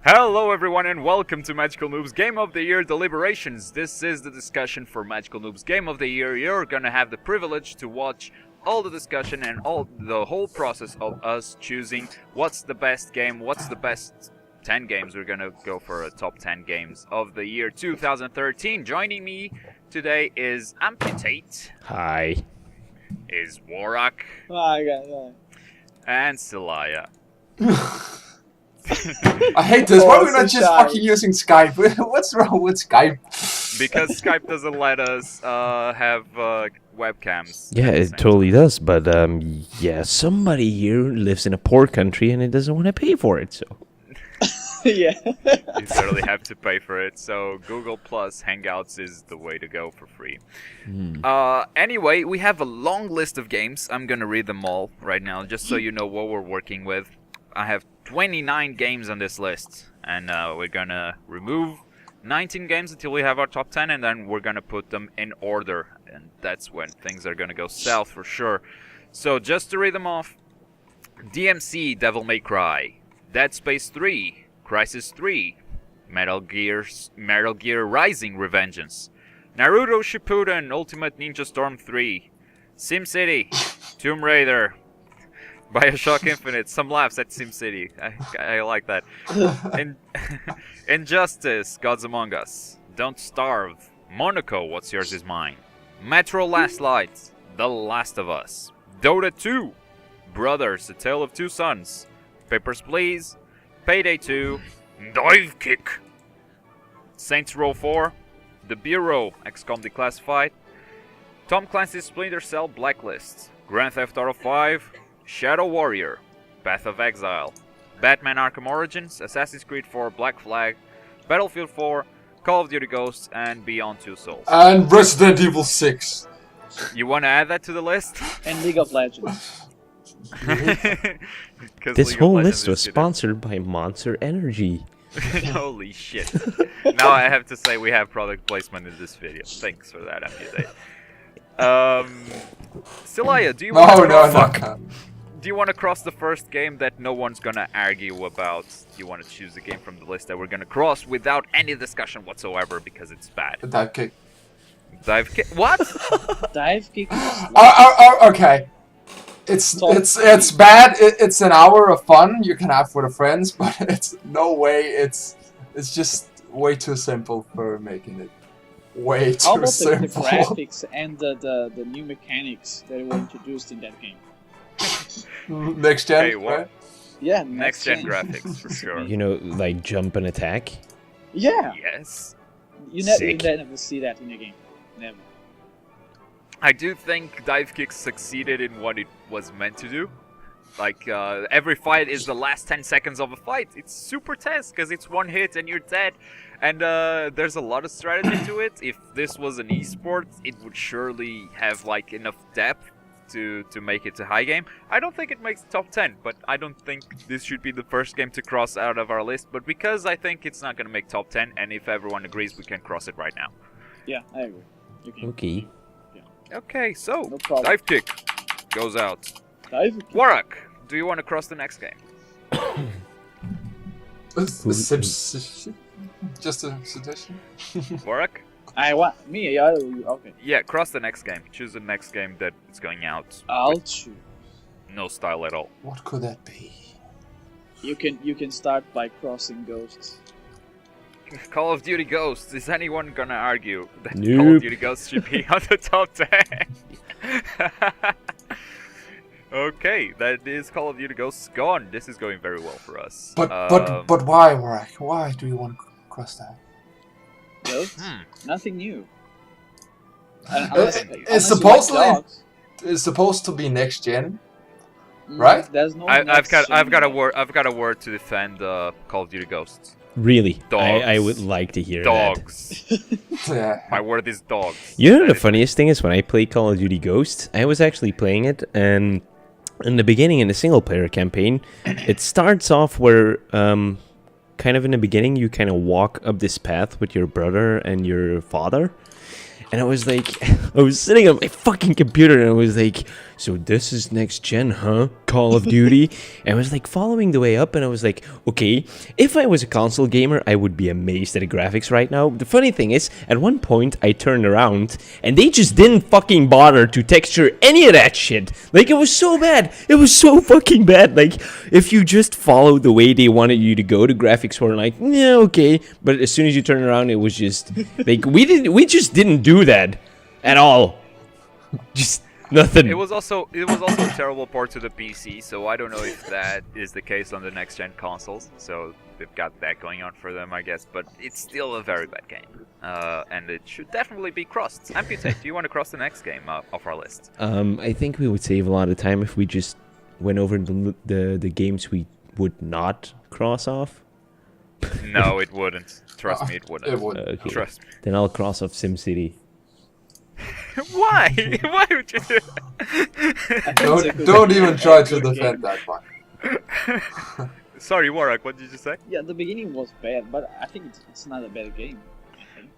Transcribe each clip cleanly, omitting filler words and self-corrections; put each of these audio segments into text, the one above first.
Hello everyone and welcome to Magical Noob's Game of the Year Deliberations. This is the discussion for Magical Noob's Game of the Year. You're gonna have the privilege to watch all the discussion and the whole process of us choosing what's the best game, what's the best 10 games. We're gonna go for a top 10 games of the year 2013. Joining me today is Amputate. Hi. Is Warrock. Hi, guys. And Celaya. I hate this. Why are we not just fucking using Skype? What's wrong with Skype? Because Skype doesn't let us have webcams. Yeah, it totally does. But yeah, somebody here lives in a poor country and it doesn't want to pay for it. So Yeah. You certainly have to pay for it. So Google Plus Hangouts is the way to go for free. Anyway, we have a long list of games. I'm gonna read them all right now, just so you know what we're working with. I have 29 games on this list, and we're gonna remove 19 games until we have our top 10, and then we're gonna put them in order, and that's when things are gonna go south for sure. So just to read them off: DMC Devil May Cry, Dead Space 3, Crysis 3, Metal Gear Rising: Revengeance, Naruto Shippuden Ultimate Ninja Storm 3, SimCity, Tomb Raider, BioShock Infinite. Some laughs at SimCity. I like that. Injustice, Gods Among Us, Don't Starve, Monaco, What's Yours Is Mine, Metro Last Light, The Last of Us, Dota 2, Brothers, A Tale of Two Sons, Papers, Please, Payday 2, Dive Kick, Saints Row 4, The Bureau, XCOM Declassified, Tom Clancy's Splinter Cell Blacklist, Grand Theft Auto 5, Shadow Warrior, Path of Exile, Batman Arkham Origins, Assassin's Creed 4 Black Flag, Battlefield 4, Call of Duty Ghosts, and Beyond Two Souls. And Resident Evil 6. You want to add that to the list? And League of Legends. this whole list was sponsored by Monster Energy. Holy shit. Now I have to say we have product placement in this video. Thanks for that, Amputate. Celaya, do you want do you want to cross the first game that no one's gonna argue about? Do you want to choose a game from the list that we're gonna cross without any discussion whatsoever because it's bad? Dive kick. Dive kick? What? Dive kick. Okay. It's bad. It's an hour of fun you can have with the friends, but it's no way. It's just way too simple for making it. Way too How about simple. the graphics and the new mechanics that were introduced in that game? Next gen, Hey, what? right? Yeah, Next gen graphics for sure. You know, like jump and attack. Yeah. Yes. You Sick. never see that in a game. Never. I do think Dive Kick succeeded in what it was meant to do. Like, every fight is the last 10 seconds of a fight. It's super tense, because it's one hit and you're dead. And there's a lot of strategy to it. If this was an esport, it would surely have, like, enough depth to make it a high game. I don't think it makes top 10, but I don't think this should be the first game to cross out of our list. But because I think it's not going to make top 10, and if everyone agrees, we can cross it right now. Yeah, I agree. You can. Okay. Okay, so, No problem. Dive Kick goes out. Dive kick. Warrock, do you want to cross the next game? Just a suggestion. Warrock? I want me. Yeah, okay. Yeah, cross the next game. Choose the next game that is going out. I'll with choose. no style at all. What could that be? You can start by crossing Ghosts. Call of Duty Ghosts. Is anyone gonna argue that Call Nope. of Duty Ghosts should be on the top 10? Okay, that is Call of Duty Ghosts gone. This is going very well for us. But why, Warwick? Why do you want to cross that? Ghosts? Nothing new. It's supposedly it's supposed to be next gen, right? There's no. I've got a word to defend Call of Duty Ghosts. Really? Dogs. I would like to hear Dogs. Yeah. My word is dogs. You know That the is- funniest thing is when I play Call of Duty Ghosts, I was actually playing it, and in the beginning, in the single-player campaign, it starts off where, kind of in the beginning, you kind of walk up this path with your brother and your father, and I was like, I was sitting on my fucking computer, and I was like, so this is next gen, huh? Call of Duty. And I was like following the way up, and I was like, okay, if I was a console gamer, I would be amazed at the graphics right now. The funny thing is, at one point I turned around and they just didn't fucking bother to texture any of that shit. Like, it was so bad. It was so fucking bad. Like, if you just followed the way they wanted you to go, the graphics were like, yeah, okay. But as soon as you turn around, it was just like we just didn't do that at all. Just nothing. It was also a terrible port to the PC, so I don't know if that is the case on the next gen consoles. So they've got that going on for them, I guess. But it's still a very bad game, and it should definitely be crossed. Amputate, do you want to cross the next game off our list? I think we would save a lot of time if we just went over the games we would not cross off. No, it wouldn't. Trust me, it wouldn't. It would. Okay. Trust me. Then I'll cross off SimCity. Why? Why would you do that? Don't even try to defend that one. Sorry, Warwick, what did you say? Yeah, the beginning was bad, but I think it's not a bad game. I think.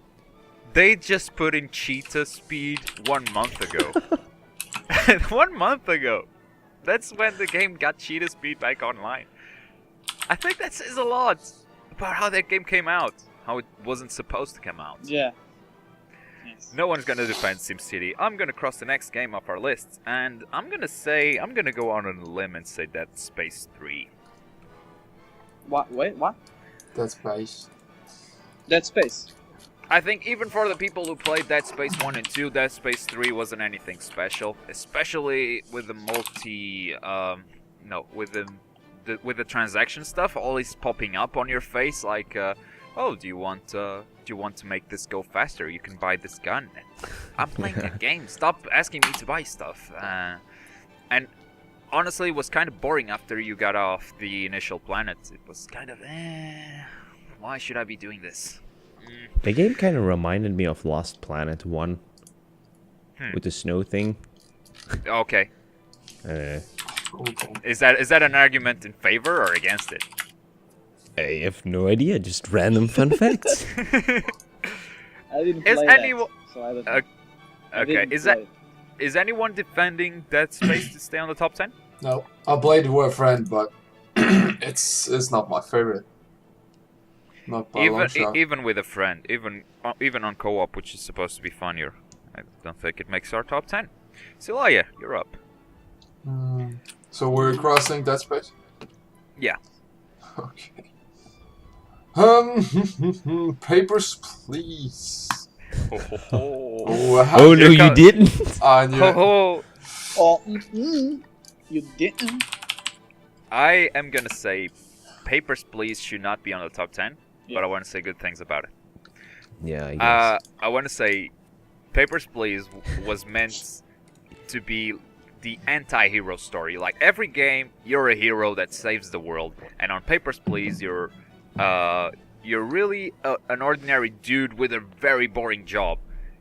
They just put in cheetah speed 1 month ago. 1 month ago. That's when the game got cheetah speed back online. I think that says a lot about how that game came out. How it wasn't supposed to come out. Yeah. Yes. No one's gonna defend SimCity. I'm gonna cross the next game off our list, and I'm gonna go on a limb and say Dead Space 3. What? Wait, what? That's base. Dead Space. I think even for the people who played Dead Space 1 and 2, Dead Space 3 wasn't anything special, especially with the with the transaction stuff always popping up on your face, like, oh, do you want to make this go faster? You can buy this gun. And I'm playing a game. Stop asking me to buy stuff. And honestly, it was kind of boring after you got off the initial planet. It was kind of, why should I be doing this? The game kind of reminded me of Lost Planet 1 with the snow thing. Okay. Okay. Is that an argument in favor or against it? I have no idea. Just random fun facts. I didn't Is play anyone- that, so I don't know. I Okay. didn't play it. Is anyone defending Dead Space to stay on the top 10? No, I played with a friend, but it's not my favorite. Not by a long shot. Even with a friend, even on co-op, which is supposed to be funnier, I don't think it makes our top 10. Silaya, you're up. So we're crossing that space? Yeah. Okay. Papers, please. Oh, Oh no, you didn't. I knew it. Oh, you didn't. I am gonna say Papers, Please should not be on the top 10, Yeah. but I want to say good things about it. Yeah, I guess. I want to say Papers, Please was meant to be the anti-hero story. Like, every game, you're a hero that saves the world, and on Papers, Please, you're really an ordinary dude with a very boring job.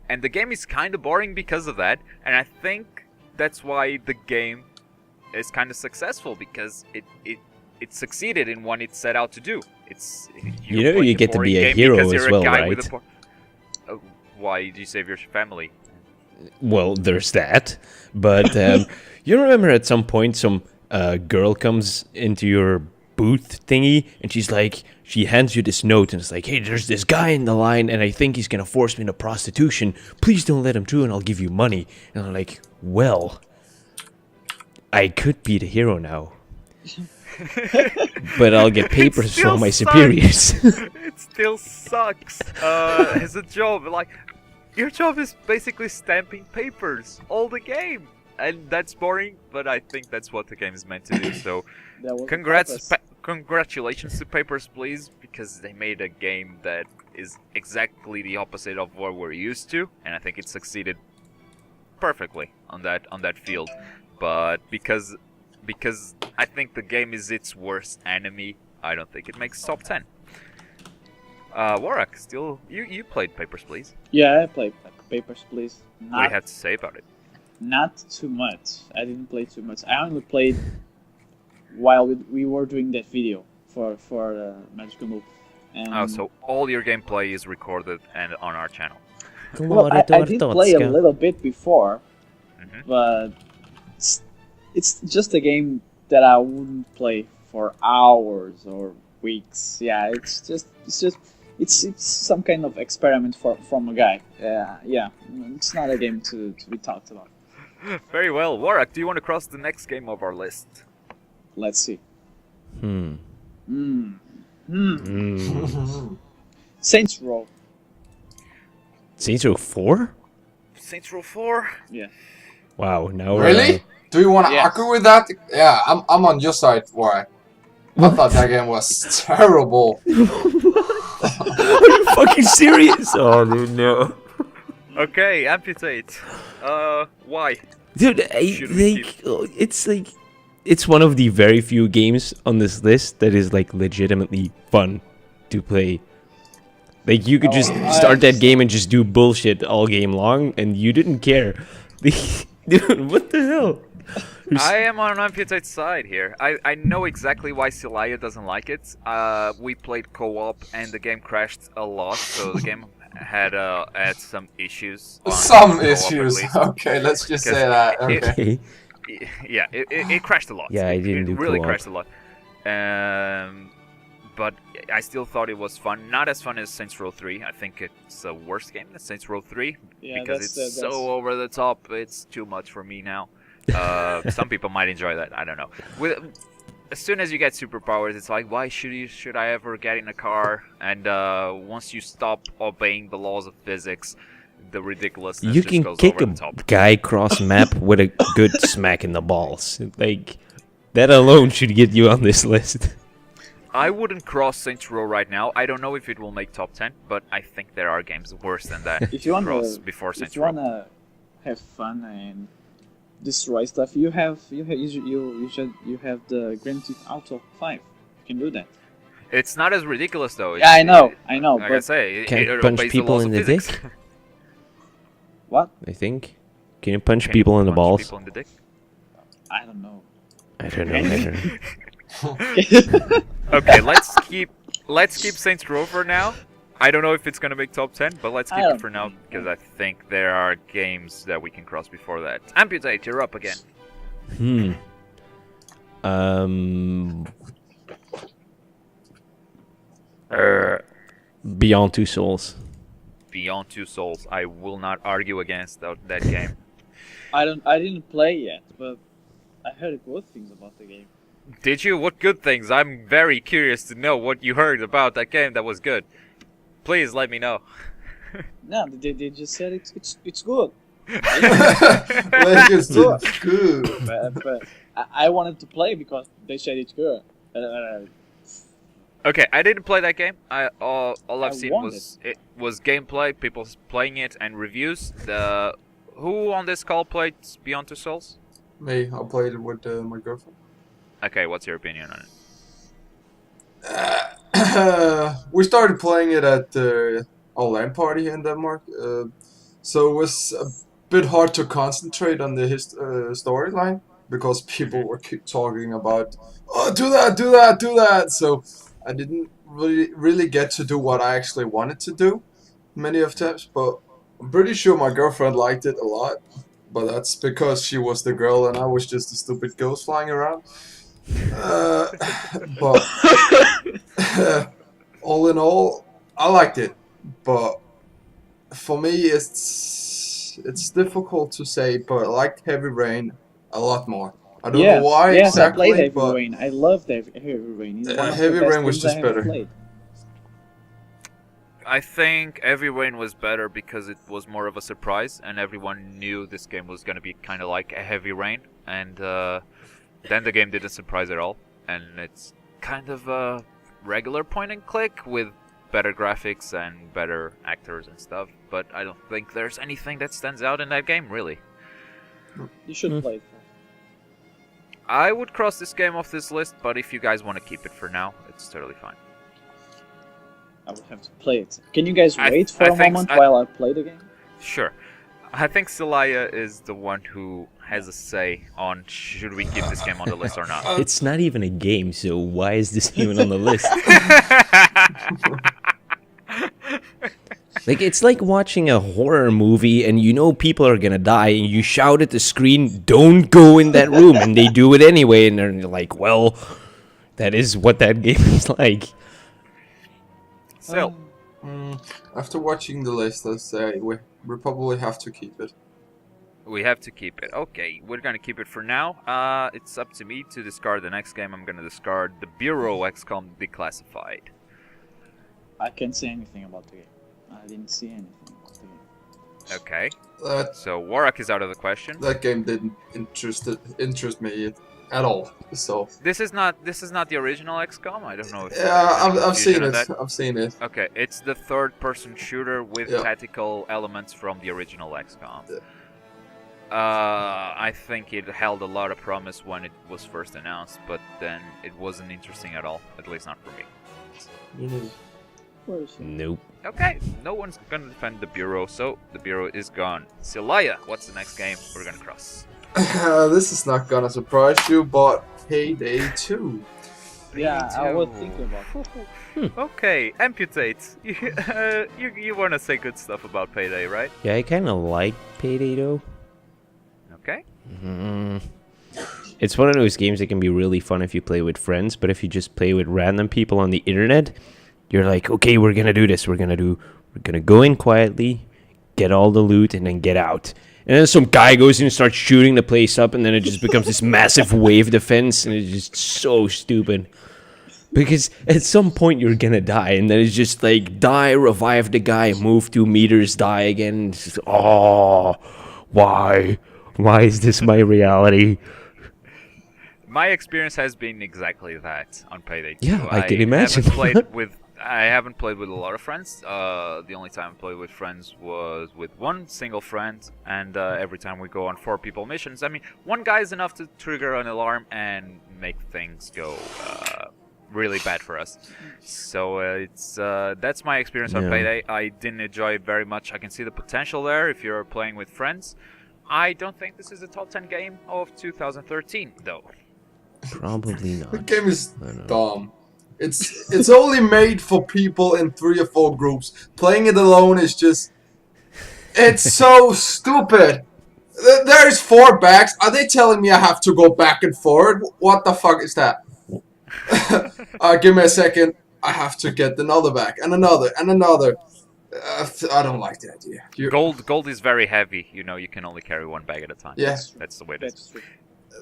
And the game is kind of boring because of that, and I think that's why the game is kind of successful, because it succeeded in what it set out to do. You know, playing you a get to boring be a game hero because as you're a well, guy with right? Why do you save your family? Well, there's that. But you remember at some point some girl comes into your booth thingy, and she hands you this note, and it's like, hey, there's this guy in the line, and I think he's gonna force me into prostitution. Please don't let him through, and I'll give you money. And I'm like, well, I could be the hero now. But I'll get papers still from my sucks. superiors. It still sucks as a job. Like, your job is basically stamping papers all the game, and that's boring. But I think that's what the game is meant to do. So, That was the congrats, purpose. congratulations to Papers, Please, because they made a game that is exactly the opposite of what we're used to, and I think it succeeded perfectly on that field. But because I think the game is its worst enemy, I don't think it makes top 10. Warwick, still, you played Papers, Please. Yeah, I played Papers, Please. What do you have to say about it? Not too much. I didn't play too much. I only played while we were doing that video for Magical Noob. And Oh, so all your gameplay is recorded and on our channel. well, I did play a little bit before, Mhm. but it's just a game that I wouldn't play for hours or weeks. Yeah, it's some kind of experiment from a guy. Yeah, it's not a game to be talked about. Very well. Warwick, do you want to cross the next game of our list? Let's see. Hmm. Saints Row. Saints Row 4? Saints Row 4? Yeah. Wow, now Really? Do you want to Yes. argue with that? Yeah, I'm on your side. Why? I thought that game was terrible. Are you fucking serious? Oh, dude, no. Okay, amputate. Why? Dude, Should we it's one of the very few games on this list that is like legitimately fun to play. Like you could just start that game and just do bullshit all game long, and you didn't care. Dude, what the hell? I am on Amputate's side here. I know exactly why Celaya doesn't like it. We played co-op and the game crashed a lot, so the game had some issues. on Some co-op at issues. least. Okay, let's just say that. Okay. Okay. Yeah, it crashed a lot. Yeah, I didn't do It really co-op. crashed a lot. But I still thought it was fun. Not as fun as Saints Row 3. I think it's a worse game than Saints Row 3 Yeah, because that's so over the top. It's too much for me now. Some people might enjoy that. I don't know. As soon as you get superpowers, it's like, why should I ever get in a car? And once you stop obeying the laws of physics, the ridiculousness You just can goes kick over a the top. guy cross map with a good smack in the balls. Like that alone should get you on this list. I wouldn't cross Saints Row right now. I don't know if it will make top 10, but I think there are games worse than that. If you want cross to, before if Saints you Row. wanna have fun and destroy stuff, you have the Grand Theft Auto 5. You can do that. It's not as ridiculous though. Yeah, I know, Like I but say, Can it punch obeys the people laws in of the physics. dick? what? I think. Can you punch Can people you in the punch balls? people in the dick? I don't know. I don't know. I don't know. Okay, let's keep Saints Row for now. I don't know if it's gonna make top 10, but let's keep I it for now because I think there are games that we can cross before that. Amputate, you're up again. Beyond Two Souls. Beyond Two Souls. I will not argue against that game. I didn't play yet, but I heard good things about the game. Did you? What good things? I'm very curious to know what you heard about that game that was good. Please let me know. No, they just said it's good. Like it's good. But I wanted to play because they said it's good. Okay, I didn't play that game. All I've I seen want was gameplay, people playing it, and reviews. Who on this call played Beyond Two Souls? Me, I played it with my girlfriend. Okay, what's your opinion on it? We started playing it at our LAN party in Denmark, so it was a bit hard to concentrate on the storyline because people were keep talking about, oh, do that. So I didn't really get to do what I actually wanted to do many of times, but I'm pretty sure my girlfriend liked it a lot. But that's because she was the girl and I was just a stupid ghost flying around. But all in all, I liked it. But for me, it's difficult to say. But I liked Heavy Rain a lot more. I don't know why yes, exactly. I played Heavy but Rain. I loved Heavy Rain. It's one of Heavy the best Rain was games just I ever better. played. I think Heavy Rain was better because it was more of a surprise, and everyone knew this game was gonna be kind of like a Heavy Rain, and then the game didn't surprise at all, and it's kind of a regular point and click with better graphics and better actors and stuff. But I don't think there's anything that stands out in that game, really. You should play it. I would cross this game off this list, but if you guys want to keep it for now, it's totally fine. I will have to play it. Can you guys I wait for a think moment I- while I play the game? Sure. I think Celaya is the one who has a say on should we keep this game on the list or not. It's not even a game, so why is this even on the list? Like, it's like watching a horror movie and you know people are gonna die and you shout at the screen, don't go in that room, and they do it anyway, and they're like, well, that is what that game is like. So, After watching the list, I say we probably have to keep it. we have to keep it. Okay, we're gonna keep it for now. It's up to me to discard the next game. I'm gonna discard the Bureau XCOM Declassified. I can't say anything about the game. I didn't see anything about the game. Okay, That so Warwick is out of the question. that game didn't interest me at all. So This is not the original XCOM. I don't know if yeah, there's any I've seen confusion on it. that. I've seen it. Okay, it's the third-person shooter with Yeah. tactical elements from the original XCOM. Yeah. I think it held a lot of promise when it was first announced, but then it wasn't interesting at all. At least not for me. Where is it? Nope. Okay, no one's gonna defend the Bureau, so the Bureau is gone. Silaya, what's the next game we're gonna cross? This is not gonna surprise you, but Payday 2. Yeah, I was Payday thinking about it. Okay, Amputate. You wanna say good stuff about Payday, right? Yeah, I kind of like Payday though. Okay. It's one of those games that can be really fun if you play with friends, but if you just play with random people on the internet, you're like, okay, we're gonna do this. We're gonna go in quietly, get all the loot, and then get out. And then some guy goes in and starts shooting the place up, and then it just becomes this massive wave defense, and it's just so stupid. Because at some point you're gonna die, and then it's just like, die, revive the guy, move 2 meters, die again. It's just, oh, why? Why is this my reality? My experience has been exactly that on Payday 2. Yeah, I can imagine. I haven't played with a lot of friends. The only time I played with friends was with one single friend, and every time we go on 4 people missions, I mean, one guy is enough to trigger an alarm and make things go really bad for us. So that's my experience on Yeah. Payday. I didn't enjoy it very much. I can see the potential there if you're playing with friends. I don't think this is a top 10 game of 2013, though. Probably The not. game is I don't know. dumb. It's only made for people in 3 or 4 groups. Playing it alone is just... It's so stupid. There's 4 bags. Are they telling me I have to go back and forward? What the fuck is that? Give me a second. I have to get another bag and another and another. I don't like the idea. Gold is very heavy. You know, you can only carry 1 bag at a time. Yeah. That's the way it is. That's true.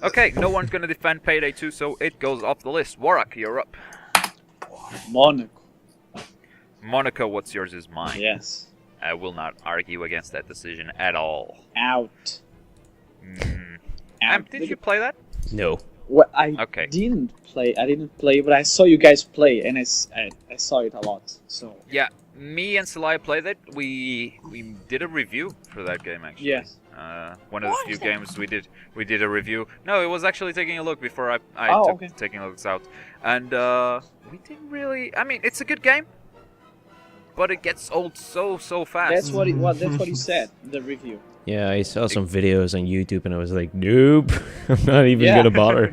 Okay, no one's gonna defend Payday 2, so it goes off the list. Warwick, you're up. Monaco. Monaco, what's yours is mine. Yes. I will not argue against that decision at all. Out. Did you play that? No. Well, I Okay. didn't play, but I saw you guys play, and I saw it a lot. So Yeah, me and Salai played it. We did a review for that game actually. yes. One of the few games we did a review. No, it was actually taking a look before I Oh, took okay. taking looks out, and we didn't really. I mean, it's a good game, but it gets old so fast. That's what he said in the review. Yeah, I saw some videos on YouTube and I was like, nope, I'm not even Yeah. gonna bother.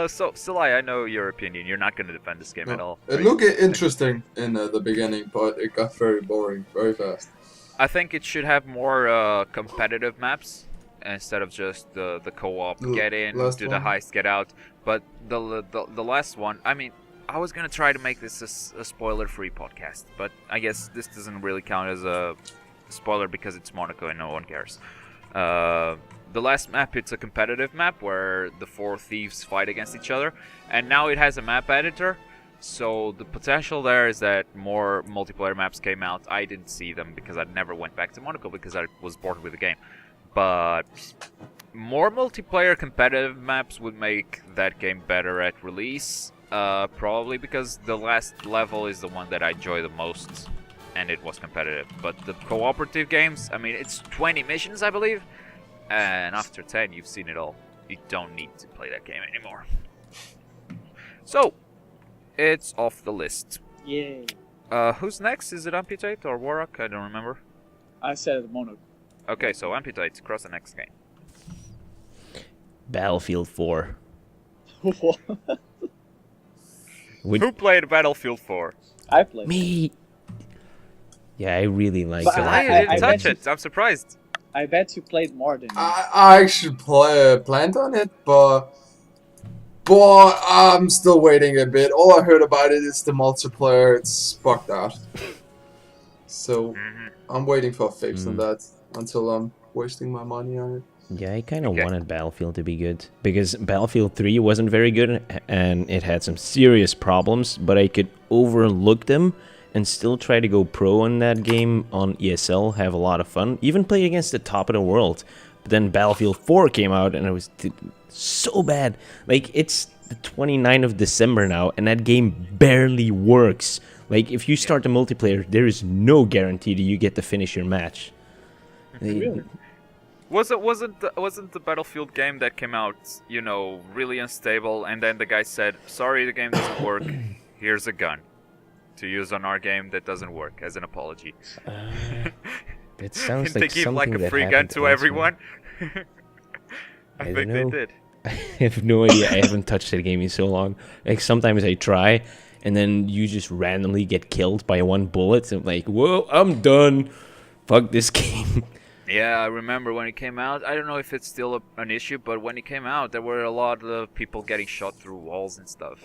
So Salai, I know your opinion. You're not gonna defend this game at all. It right? looked interesting in the beginning, but it got very boring very fast. I think it should have more competitive maps instead of just the co-op. Get in, last do one. the heist, get out. But the last one, I mean, I was gonna try to make this a spoiler-free podcast, but I guess this doesn't really count as a spoiler because it's Monaco and no one cares. The last map, it's a competitive map where the 4 thieves fight against each other, and now it has a map editor. So the potential there is that more multiplayer maps came out. I didn't see them because I never went back to Monaco because I was bored with the game. But more multiplayer competitive maps would make that game better at release. Probably because the last level is the one that I enjoy the most, and it was competitive. But the cooperative games, I mean, it's 20 missions, I believe, and after 10, you've seen it all. You don't need to play that game anymore. So, it's off the list. Yay! Who's next? Is it Amputate or Warrock? I don't remember. I said Monaco. Okay, so Amputate, cross the next game. Battlefield 4. Who played Battlefield 4? I played. Me. Yeah, I really like But Celaya I didn't touch bet it. I'm surprised. I bet you played more than me. I actually planned on it, but I'm still waiting a bit. All I heard about it is the multiplayer. It's bugged out, so Mhm. I'm waiting for a fix on Mm. that until I'm wasting my money on it. Yeah, I kind of Okay. wanted Battlefield to be good because Battlefield 3 wasn't very good and it had some serious problems, but I could overlook them and still try to go pro on that game on ESL, have a lot of fun, even play against the top of the world. But then Battlefield 4 came out and it was so bad. Like, it's the 29th of December now and that game barely works. Like, if you start the multiplayer, there is no guarantee that you get to finish your match. Really? Wasn't the Battlefield game that came out, you know, really unstable, and then the guy said, "Sorry, the game doesn't work. Here's a gun to use on our game that doesn't work as an apology." It sounds Didn't like they give something like a that free gun happened to elsewhere. everyone? I don't think know. they did. I have no idea. I haven't touched that game in so long. Like, sometimes I try, and then you just randomly get killed by one bullet. And I'm like, whoa, I'm done. Fuck this game. Yeah, I remember when it came out. I don't know if it's still an issue, but when it came out, there were a lot of people getting shot through walls and stuff.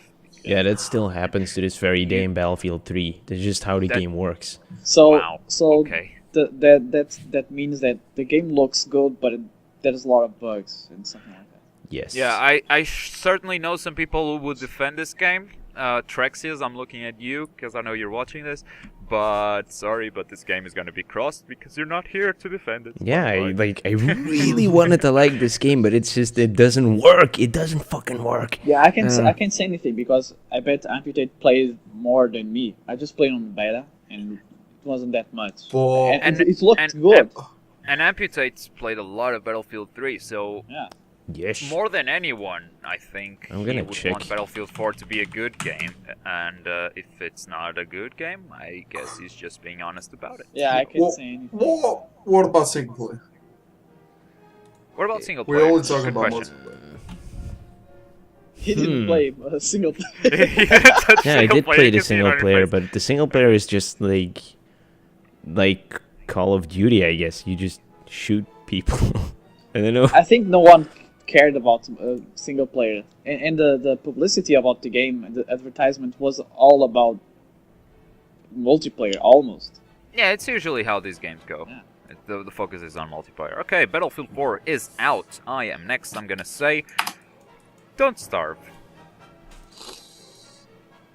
Yeah, that still happens to this very day in Battlefield 3. That's just how the That- game works. So Wow. Okay. that means that the game looks good, but there's a lot of bugs and something like that. Yes. Yeah, I certainly know some people who would defend this game. Trexius, I'm looking at you because I know you're watching this. But sorry, but this game is gonna be crossed because you're not here to defend it. Yeah, Bye-bye. I really wanted to like this game, but it's just, it doesn't work. It doesn't fucking work. Yeah, I can't say anything because I bet Amputate plays more than me. I just played on beta and it wasn't that much. But And it looked and- good. And Amputates played a lot of Battlefield 3, so Yeah. Yes. more than anyone, I think I'm he gonna would check. want Battlefield 4 to be a good game. And if it's not a good game, I guess he's just being honest about it. Yeah, I can't Well, say anything. what about single player? What about single We're player? only talking Good about question. He didn't play a single player. Yeah, I did play the You can see it single on your player, face. but the single player is just like Call of Duty, I guess. You just shoot people. I don't know. I think no one cared about single player, and the publicity about the game and the advertisement was all about multiplayer almost. Yeah, it's usually how these games go. Yeah. The focus is on multiplayer. Okay, Battlefield 4 is out. I am next. I'm gonna say, don't starve.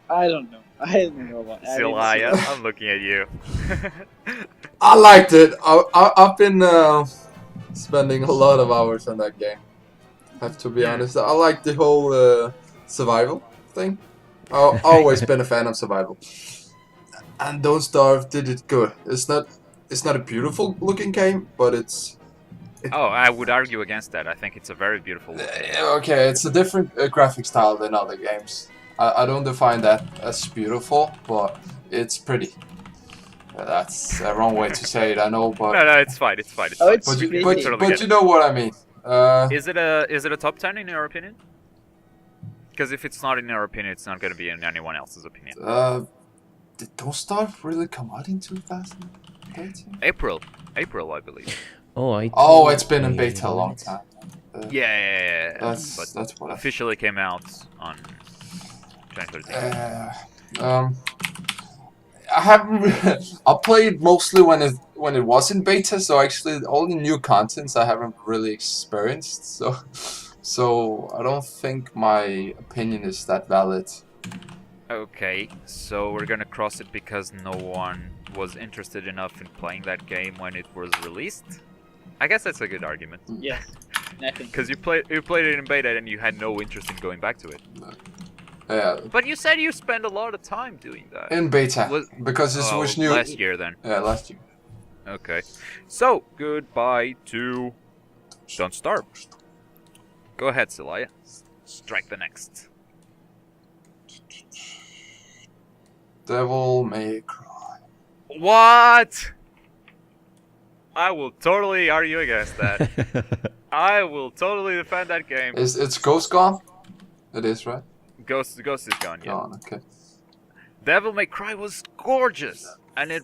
I don't know. I don't know about. I didn't see Silaya, it. I'm looking at you. I liked it. I've been spending a lot of hours on that game. Have to be honest. I like the whole survival thing. I've always been a fan of survival. And Don't Starve did it good. It's not a beautiful looking game, but it's Oh, I would argue against that. I think it's a very beautiful looking game. okay. It's a different graphic style than other games. I don't define that as beautiful, but it's pretty. That's a wrong way to say it, I know, but No, it's fine. It's fine. It's Oh, fine. it's but you, pretty. but, Totally but get you it. know what I mean. Is it a top 10 in your opinion? Because if it's not in your opinion, it's not going to be in anyone else's opinion. Did Don't Starve really come out in 2018? April, I believe. Oh, it's been in beta a long time. Yeah. That's But what I officially came out on 2013. I haven't. I played mostly when it was in beta, so actually all the new contents I haven't really experienced. So I don't think my opinion is that valid. Okay, so we're gonna cross it because no one was interested enough in playing that game when it was released. I guess that's a good argument. Yes, I think. Because you played it in beta and you had no interest in going back to it. Yeah, But you said you spent a lot of time doing that. in beta Was- because it was new last year then. Yeah, last year. Okay. So, goodbye to Don't Starve. Go ahead, Celaya. Strike the next. Devil May Cry. What? I will totally argue against that. I will totally defend that game. It's Ghost gone? It is, right? Ghost is gone, yeah. Gone. Okay. Devil May Cry was gorgeous, and it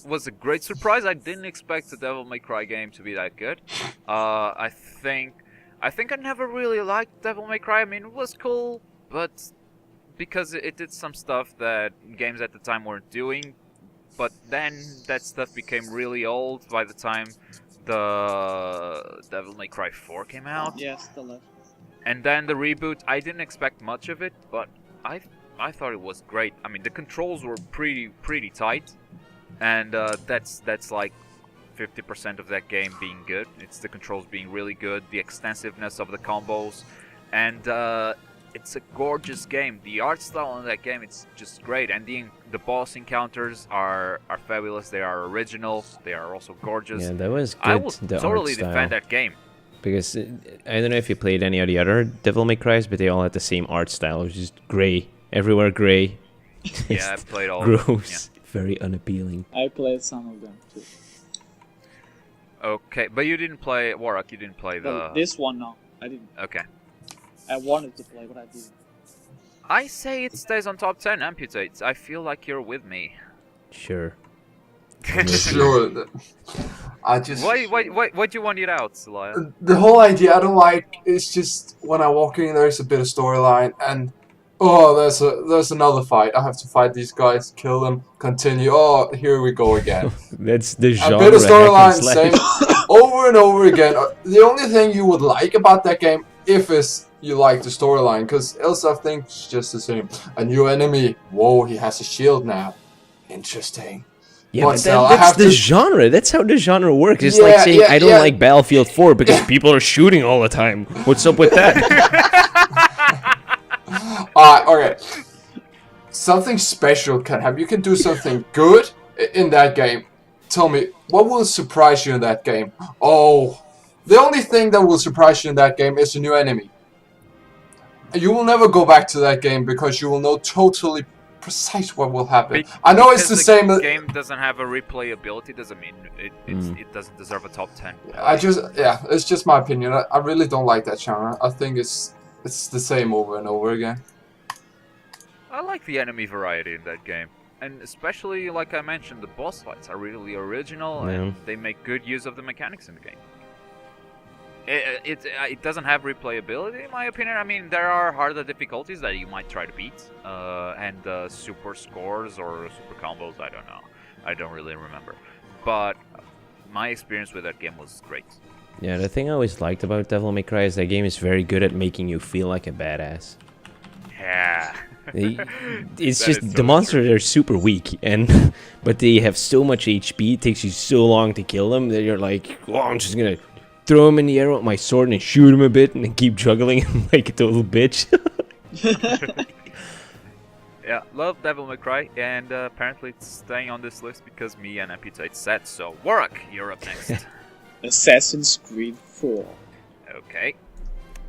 was a great surprise. I didn't expect the Devil May Cry game to be that good. I think I never really liked Devil May Cry. I mean, it was cool, but because it did some stuff that games at the time weren't doing. But then that stuff became really old by the time the Devil May Cry 4 came out. Yes, the left. And then the reboot, I didn't expect much of it, but I thought it was great. I mean, the controls were pretty tight, and that's like 50% of that game being good. It's the controls being really good, the extensiveness of the combos, and it's a gorgeous game. The art style in that game, it's just great, and the boss encounters are fabulous. They are original. They are also gorgeous. Yeah, that was good. I will the totally art style. defend that game. Because I don't know if you played any of the other Devil May Cries, but they all had the same art style. It was just gray, everywhere gray. Yeah, I played all of them, gross, very unappealing. I played some of them too. Okay, but you didn't play Warrock. You didn't play the. But this one, no, I didn't. Okay. I wanted to play, but I didn't. I say it stays on top 10. Amputates. I feel like you're with me. Sure. Sure. I just. Why do you want it out, Celaya? The whole idea I don't like is just when I walk in, there's a bit of storyline, and there's another fight. I have to fight these guys, kill them, continue. Oh, here we go again. That's the genre. A bit of storyline, hack and same slash. over and over again. The only thing you would like about that game, if you like the storyline, because else I think it's just the same. A new enemy. Whoa, he has a shield now. Interesting. Yeah, but still, that's the genre. That's how the genre works. It's like Yeah, saying, yeah, I don't yeah. like Battlefield 4 because people are shooting all the time. What's up with that? Okay. Something special can happen. You can do something good in that game. Tell me, what will surprise you in that game? Oh, the only thing that will surprise you in that game is a new enemy. You will never go back to that game because you will know totally precise what will happen. I know it's the same. The game doesn't have a replayability. Doesn't mean it doesn't deserve a top 10. It's just my opinion. I really don't like that genre. I think it's the same over and over again. I like the enemy variety in that game, and especially like I mentioned, the boss fights are really original and they make good use of the mechanics in the game. It doesn't have replayability in my opinion. I mean, there are harder difficulties that you might try to beat, and super scores or super combos. I don't know. I don't really remember. But my experience with that game was great. Yeah, the thing I always liked about Devil May Cry is that game is very good at making you feel like a badass. Yeah. It's That just is so the monsters are super weak, and but they have so much HP. It takes you so long to kill them that you're like, oh, I'm just gonna throw him in the air with my sword and shoot him a bit, and then keep juggling him like a total bitch. Yeah, love Devil May Cry, and apparently it's staying on this list because me and Amputate said so. Warrock, you're up next. Assassin's Creed 4. Okay.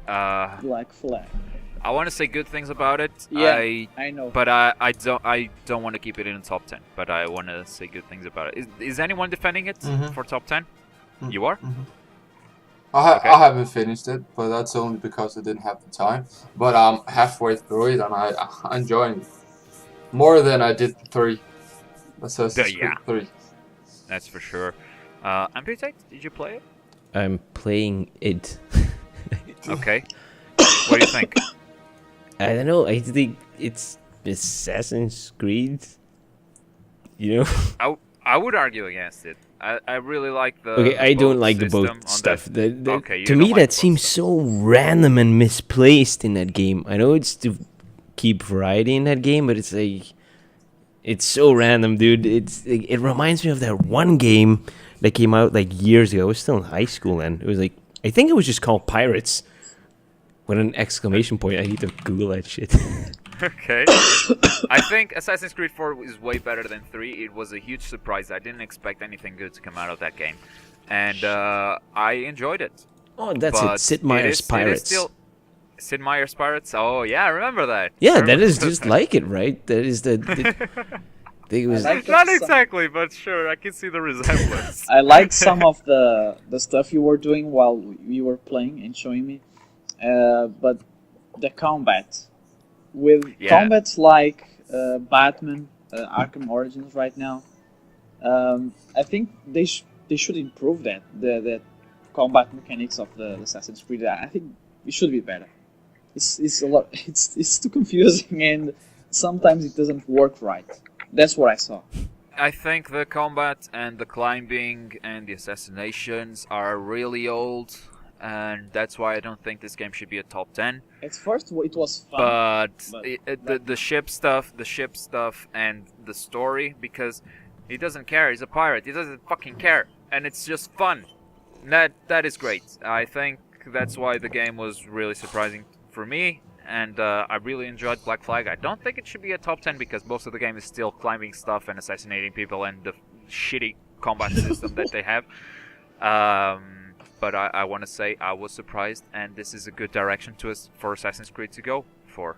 Black Flag. I want to say good things about it. Yeah, I know. But I don't want to keep it in the top 10. But I want to say good things about it. Is anyone defending it for top 10? You are? Okay. I haven't finished it, but that's only because I didn't have the time. But I'm halfway through it, and I'm enjoying it more than I did 3. Assassin's Creed 3. That's for sure. Amputate, did you play it? I'm playing it. Okay. What do you think? I don't know. I think it's Assassin's Creed. You know. I would argue against it. I really like the. Okay, I don't like the system boat on stuff. that. Okay, you to don't me, like that the boat seems stuff. so random and misplaced in that game. I know it's to keep variety in that game, but it's like it's so random, dude. It reminds me of that one game that came out like years ago. I was still in high school, and it was like I think it was just called Pirates. With an exclamation point, I need to Google that shit. Okay. I think Assassin's Creed 4 is way better than 3. It was a huge surprise. I didn't expect anything good to come out of that game. And I enjoyed it. Oh, that's But it. Sid Meier's Pirates. Sid Meier's Pirates? Oh, yeah, I remember that. Yeah, that is just like it, right? That is the it was. I like Not some- exactly, but sure, I can see the resemblance. I like some of the stuff you were doing while you were playing and showing me, but the combat with Yeah. combats like Batman Arkham Origins right now, I think they should improve the combat mechanics of the Assassin's Creed. I think it should be better. It's a lot. It's too confusing and sometimes it doesn't work right. That's what I saw. I think the combat and the climbing and the assassinations are really old, and that's why I don't think this game should be a top 10. At first, it was fun, But but the ship stuff, and the story, because he doesn't care. He's a pirate. He doesn't fucking care, and it's just fun. That is great. I think that's why the game was really surprising for me, and I really enjoyed Black Flag. I don't think it should be a top 10 because most of the game is still climbing stuff and assassinating people and the shitty combat system that they have. But I want to say I was surprised, and this is a good direction for Assassin's Creed to go for.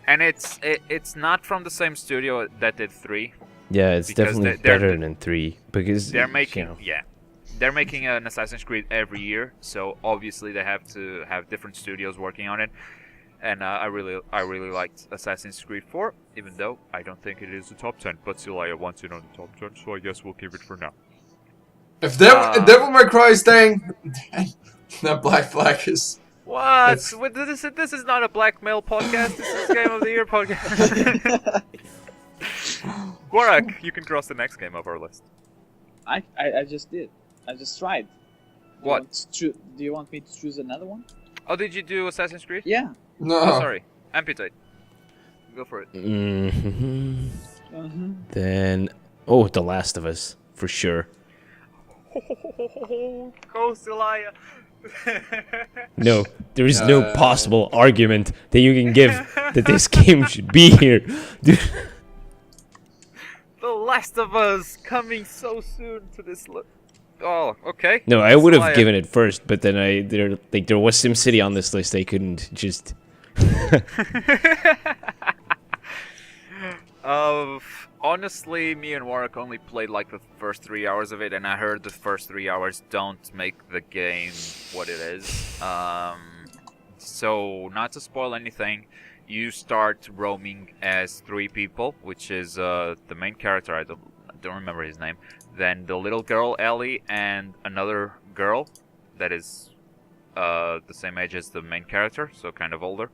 And it's not from the same studio that did 3. Yeah, it's Because definitely they're- better than 3 because They're making you know, they're making an Assassin's Creed every year, so obviously they have to have different studios working on it. And I really liked Assassin's Creed 4, even though I don't think it is a top 10. But still, I wants it on the top 10, so I guess we'll keep it for now. If Devil May Cry is staying, then Black Flag is. What? This is not a blackmail podcast. This is Game of the Year podcast. Gorak, you can cross the next game of our list. I just did. I just tried. What? Do you want me to choose another one? Oh, did you do Assassin's Creed? Yeah. No. Oh, sorry. Amputate. Go for it. mhm. Uh-huh. Then The Last of Us for sure. Go, Celia. No, there is no possible argument that you can give that this game should be here. Dude. The Last of Us coming so soon to this list. Oh, okay. No, I would have Celia. given it first, but then there was SimCity on this list. I couldn't just. Honestly, me and Warwick only played like the first 3 hours of it, and I heard the first 3 hours don't make the game what it is. So, not to spoil anything, you start roaming as 3 people, which is the main character. I don't remember his name. Then the little girl Ellie and another girl that is the same age as the main character, so kind of older.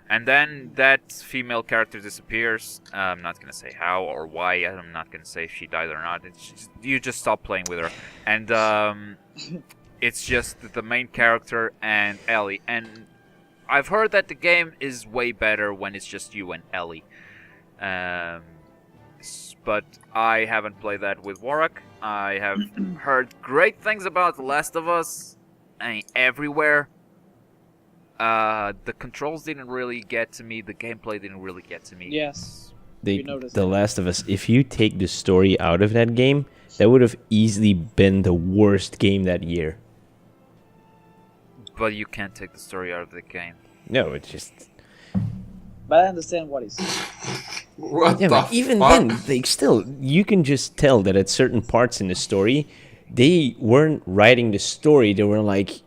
And then that female character disappears. I'm not gonna say how or why. I'm not gonna say if she died or not. You just stop playing with her, and it's just the main character and Ellie. And I've heard that the game is way better when it's just you and Ellie. But I haven't played that with Warwick. I have heard great things about The Last of Us. I mean, everywhere. The controls didn't really get to me. The gameplay didn't really get to me. Yes. We noticed The that. Last of Us. If you take the story out of that game, that would have easily been the worst game that year. But you can't take the story out of the game. No, it's just. But I understand what he's saying. What Yeah, the but even fuck? then, you can just tell that at certain parts in the story, they weren't writing the story. They were like,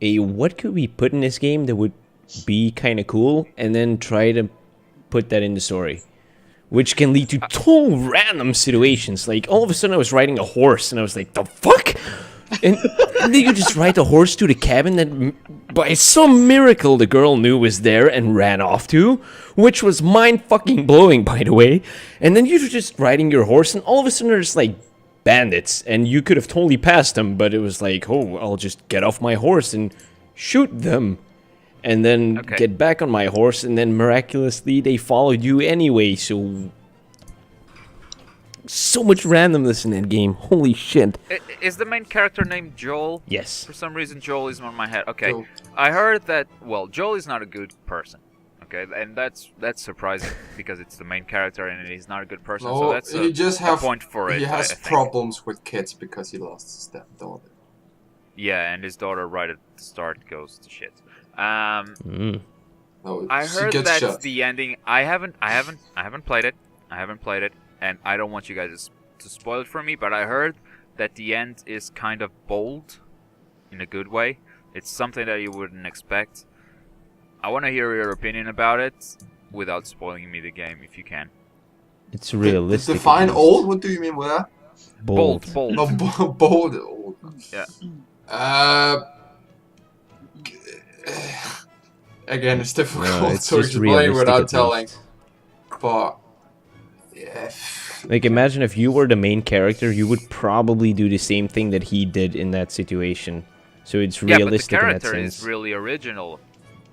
"Hey, what could we put in this game that would be kind of cool?" And then try to put that in the story, which can lead to total random situations. Like all of a sudden, I was riding a horse, and I was like, "The fuck." And then you just ride the horse to the cabin that, by some miracle, the girl knew was there and ran off to, which was mind-fucking blowing, by the way. And then you're just riding your horse, and all of a sudden there's like bandits, and you could have totally passed them, but it was like, oh, I'll just get off my horse and shoot them, and then Okay. get back on my horse, and then miraculously they followed you anyway. So much randomness in that game. Holy shit. Is the main character named Joel? Yes. For some reason, Joel is on my head. Okay, Joel. I heard that. Well, Joel is not a good person. Okay, and that's surprising because it's the main character and he's not a good person. so No, that's he just a have point for it. he has I think. problems with kids because he lost his stepdaughter. Yeah, and his daughter right at the start goes to shit. No, I she heard gets that's shot. the ending. I haven't played it. And I don't want you guys to spoil it for me. But I heard that the end is kind of bold, in a good way. It's something that you wouldn't expect. I want to hear your opinion about it, without spoiling me the game, if you can. It's realistic. at Define least. old. What do you mean with that? Bold. Bold. No, bold. Old. Yeah. Again, it's difficult No, it's to just explain realistic without at telling. least. But yeah. Like, imagine if you were the main character, you would probably do the same thing that he did in that situation. So it's Yeah, but the realistic in that character sense. is really original,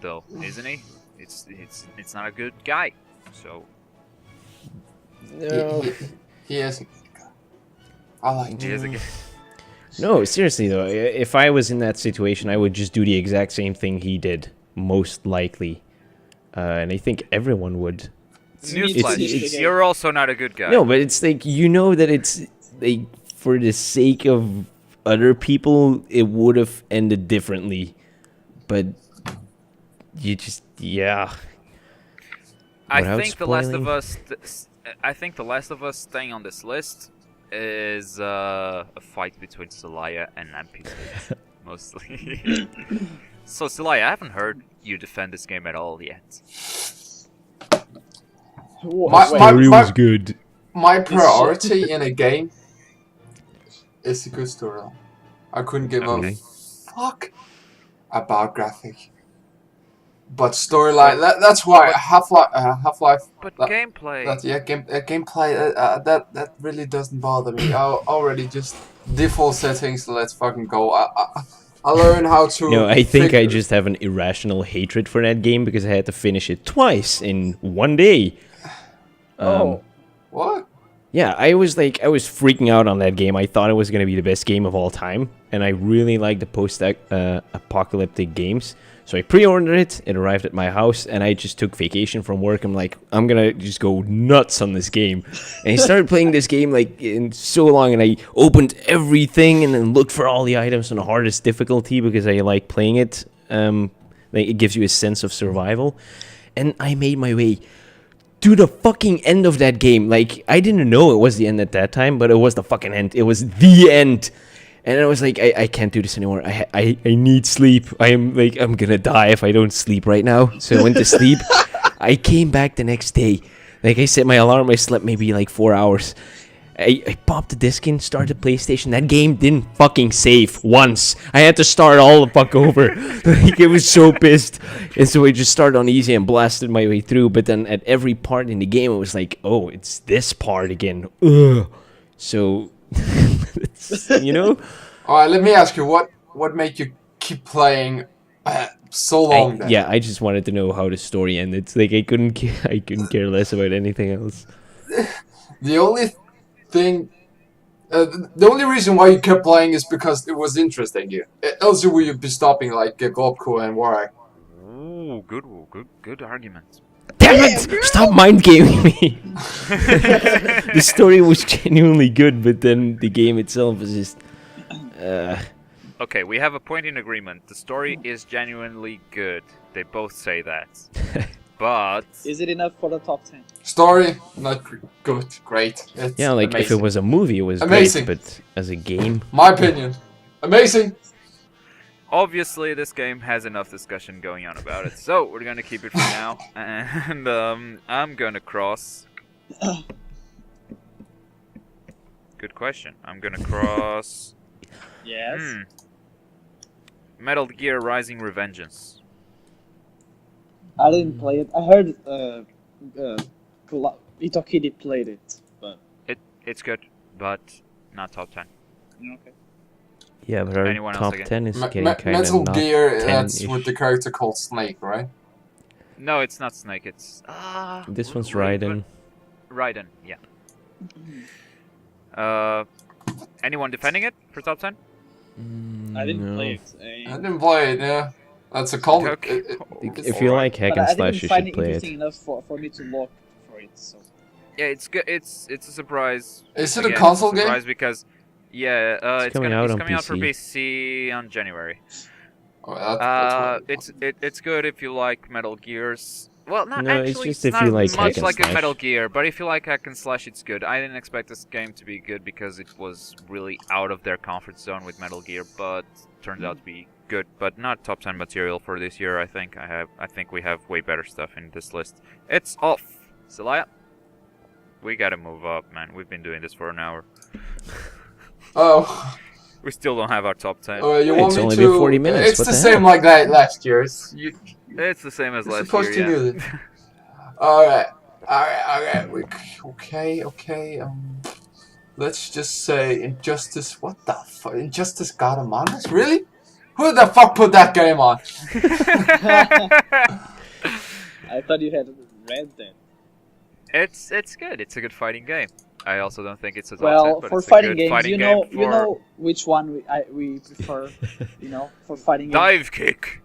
though, isn't he? It's not a good guy. So No. He is. I like he is a him. guy. No, seriously though, if I was in that situation, I would just do the exact same thing he did, most likely. And I think everyone would. Newsflash, you're also not a good guy. No, but it's like, you know that it's like for the sake of other people, it would have ended differently. But you just, yeah. I Without think The Last of spoiling. Us. I think The Last of Us staying on this list is a fight between Celaya and NPC, mostly. So Celaya, I haven't heard you defend this game at all yet. My- Story was good. My priority in a game is a good storyline. I couldn't give Okay. a fuck about graphic. But storyline, that's why Half-Life. But That- gameplay. Gameplay, that really doesn't bother me. I already just default settings. Let's fucking go. I learn how to. No, I think I figure- just have an irrational hatred for that game because I had to finish it twice in one day. What? Yeah, I was freaking out on that game. I thought it was going to be the best game of all time, and I really like the post-apocalyptic games. So I pre-ordered it, it arrived at my house, and I just took vacation from work. I'm like, I'm going to just go nuts on this game. And I started playing this game like in so long, and I opened everything and then looked for all the items on the hardest difficulty because I like playing it. Like, it gives you a sense of survival. And I made my way to the fucking end of that game. Like, I didn't know it was the end at that time, but it was the fucking end. It was the end. And I was like, I can't do this anymore. I need sleep. I'm gonna die if I don't sleep right now. So I went to sleep. I came back the next day. Like, I set my alarm. I slept maybe like 4 hours. I popped the disc in, started PlayStation. That game didn't fucking save once. I had to start all the fuck over. Like, I was so pissed. And so I just started on easy and blasted my way through. But then at every part in the game, it was like, oh, it's this part again. Ugh. So, it's, you know? All right, let me ask you, what made you keep playing so long? Then? Yeah, I just wanted to know how the story ended. It's like I couldn't care less about anything else. The only thing, the only reason why you kept playing is because it was interesting you. Else would you be stopping like Globko and Warwick? Ooh, good argument. Damn it! Stop mind gaming me. The story was genuinely good, but then the game itself was just. Okay, we have a point in agreement. The story is genuinely good. They both say that. But Is it enough for the top 10? Story, not good, great. It's Yeah, like amazing. if it was a movie, it was Amazing. great, but as a game, My opinion, amazing. obviously this game has enough discussion going on about it. So we're gonna keep it for now. And I'm gonna cross. Good question. I'm gonna cross. Yes. Metal Gear Rising Revengeance. I didn't play it. I heard Itokidi played it, but It's good, but not top 10. okay. yeah, but our Anyone else top again? 10 is getting kind Metal of not Gear, 10-ish. that's with the character called Snake, right? No, it's not Snake. It's This one's Raiden. Raiden, yeah. Anyone defending it for top 10? I didn't No. play it. I didn't play it, yeah. That's a comic. Okay. If you like hack but and I slash, didn't you find should it play interesting it. enough for me to look for it. So Yeah, it's good. It's a surprise. Is it a Again, console it's a game? surprise because it's coming gonna, out it's on coming out for PC. PC on January. Oh, that's It's good if you like Metal Gears. Well, not No, it's actually. just if not you like hack much and like a slash. Metal Gear, but if you like hack and slash, it's good. I didn't expect this game to be good because it was really out of their comfort zone with Metal Gear, but turns out to be good. But not top 10 material for this year. I think we have way better stuff in this list. It's off. Celaya, We gotta move up, man. We've been doing this for an hour. Oh. We still don't have our top 10. You Wait, want it's me only to? been 40 minutes, It's what the the same hell? like that last year. It's the same as You're last supposed year, to yeah. do this. Alright. Okay. Let's just say Injustice. What the fuck? Injustice God Among Us? Really? Who the fuck put that game on? I thought you had read that. It's good. It's a good fighting game. I also don't think it's a top 10, Well, but for it's a fighting good games, fighting you game know for which one we prefer. For fighting games. dive kick.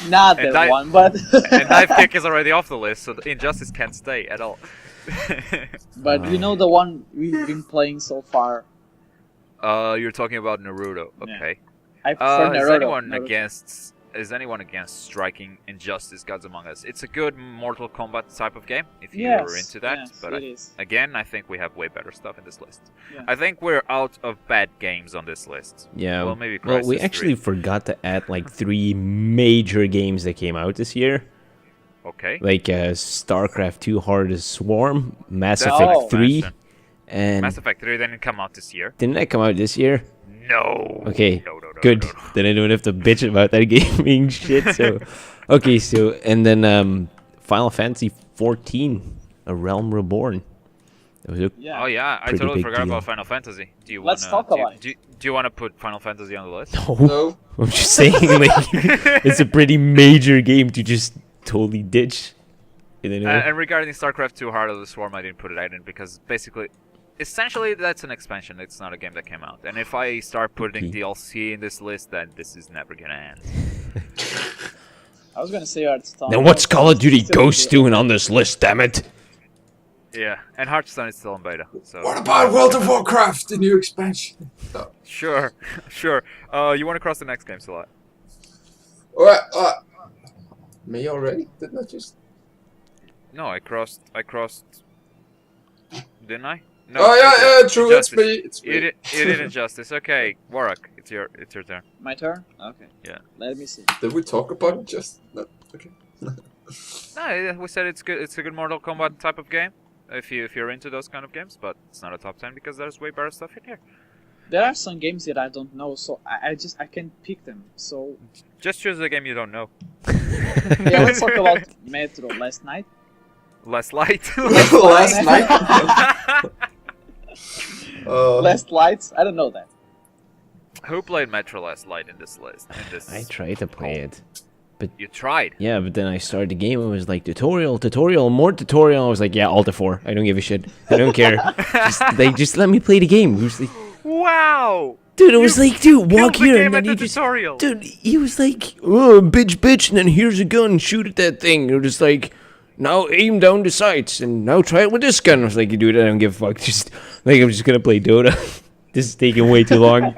Not and that dive- one, but And dive kick is already off the list, so the Injustice can't stay at all. but the one we've been playing so far. You're talking about Naruto. Yeah. Okay. I prefer Is Naruto. anyone against striking Injustice Gods Among Us? It's a good Mortal Kombat type of game if you're Yes, into that. yes, but it is. again, I think we have way better stuff in this list. Yeah. I think we're out of bad games on this list. Yeah. Well, maybe Well, we Crysis actually 3. forgot to add like 3 major games that came out this year. Okay. Like StarCraft 2 Hardest Swarm, Mass That's Effect an 3, expansion. and Mass Effect 3 didn't come out this year. didn't that come out this year? No. Okay, No. good. No. Then I don't have to bitch about that game being shit. So, okay, so and then Final Fantasy 14, A Realm Reborn. That was a Yeah. Oh yeah, I Pretty totally big forgot deal. about Final Fantasy. Do you Let's wanna, talk do you- about it. Do you want to put Final Fantasy on the list? no. No. I'm just saying, like, it's a pretty major game to just totally ditch. You know? And regarding StarCraft 2 Heart of the Swarm, I didn't put it in because basically, essentially, that's an expansion. It's not a game that came out. And if I start putting Okay. DLC in this list, then this is never gonna end. I was gonna say Hearthstone. Then what's Call of Duty Still Ghost do it. doing on this list? Damn it! Yeah, and Hearthstone is still in beta. So What about World of Warcraft, the new expansion? No. Sure. You want to cross the next game, Salat? Alright. Me already? Didn't I just? No, I crossed. Didn't I? No. Oh yeah, Injustice. true. It's me. It's me. You did Injustice. Okay, Warwick, it's your turn. My turn. Okay. Yeah. Let me see. Did we talk about it? Just no. Okay. No, we said it's good. It's a good Mortal Kombat type of game. If you're into those kind of games, but it's not a top 10 because there's way better stuff in here. There are some games that I don't know, so I can't pick them. So Just choose a game you don't know. yeah, let's talk about Metro last night. Less light. Last night. Last Lights. I don't know that. Who played Metro Last Light in this list? I tried to play it. You tried. Yeah, but then I started the game and it was like tutorial, more tutorial. I was like, yeah, Alt F4. I don't give a shit. I don't care. just let me play the game. It was like, Wow. dude, it was like, dude, walk Killed the here game and then at the you just, tutorial. dude, he was like, oh, bitch, and then here's a gun, shoot at that thing. You're just like, now aim down the sights and now try it with this gun. I was like, dude, I don't give a fuck. Just like I'm just gonna play Dota. This is taking way too long.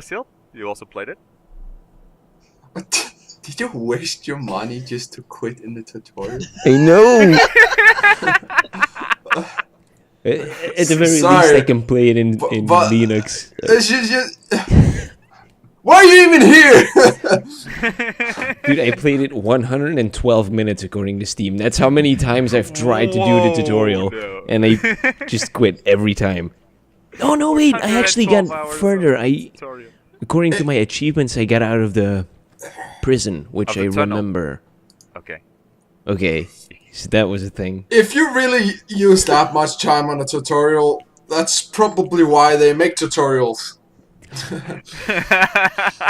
Seal, you also played it. Did you waste your money just to quit in the tutorial? I know. At the very least, Sorry, I can play it in but- Linux. It's just... Why are you even here? Dude, I played it 112 minutes according to Steam. That's how many times I've tried to do the tutorial, no. and I just quit every time. Oh no, wait! I actually 112 got hours further. of I, tutorial. according to my achievements, I got out of the prison, which Of the I tunnel. remember. Okay. Okay, so that was a thing. If you really use that much time on a tutorial, that's probably why they make tutorials.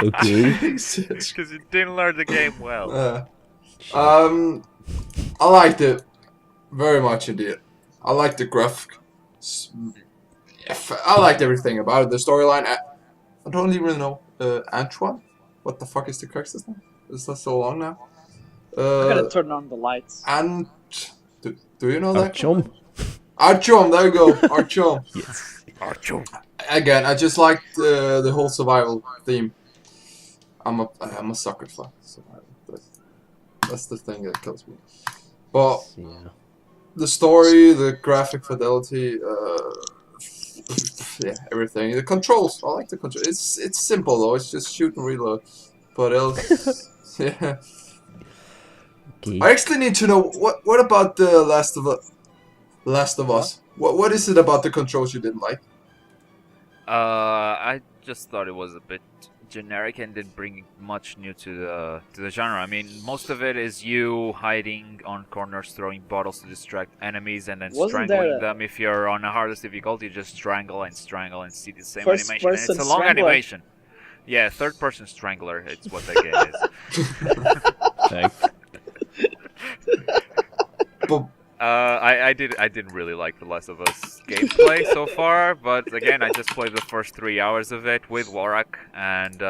Okay. Because you didn't learn the game well. I liked it very much indeed. I liked the graphics. I liked everything about it. The storyline. I don't even know Antoine. What the fuck is the character's name? Is that so long now? I'm gonna turn on the lights. And do you know that? Artyom. Artyom, there you go. Artyom. Yes. Artyom. Again, I just liked the whole survival theme. I'm a sucker for survival. That's the thing that kills me. But Yeah. the story, the graphic fidelity, yeah, everything. The controls, I like the controls. It's simple though. It's just shoot and reload. But else, yeah. Okay. I actually need to know what about the Last of Us. Last of Us. What is it about the controls you didn't like? I just thought it was a bit generic and didn't bring much new to the genre. I mean, most of it is you hiding on corners, throwing bottles to distract enemies, and then Wasn't strangling there them. If you're on the hardest difficulty, you just strangle and see the same First animation. And person it's a long strangler. animation. Yeah, third-person strangler. It's what that game is. Like, But I didn't really like The Last of Us gameplay so far, but again, I just played the first 3 hours of it with Warwick, and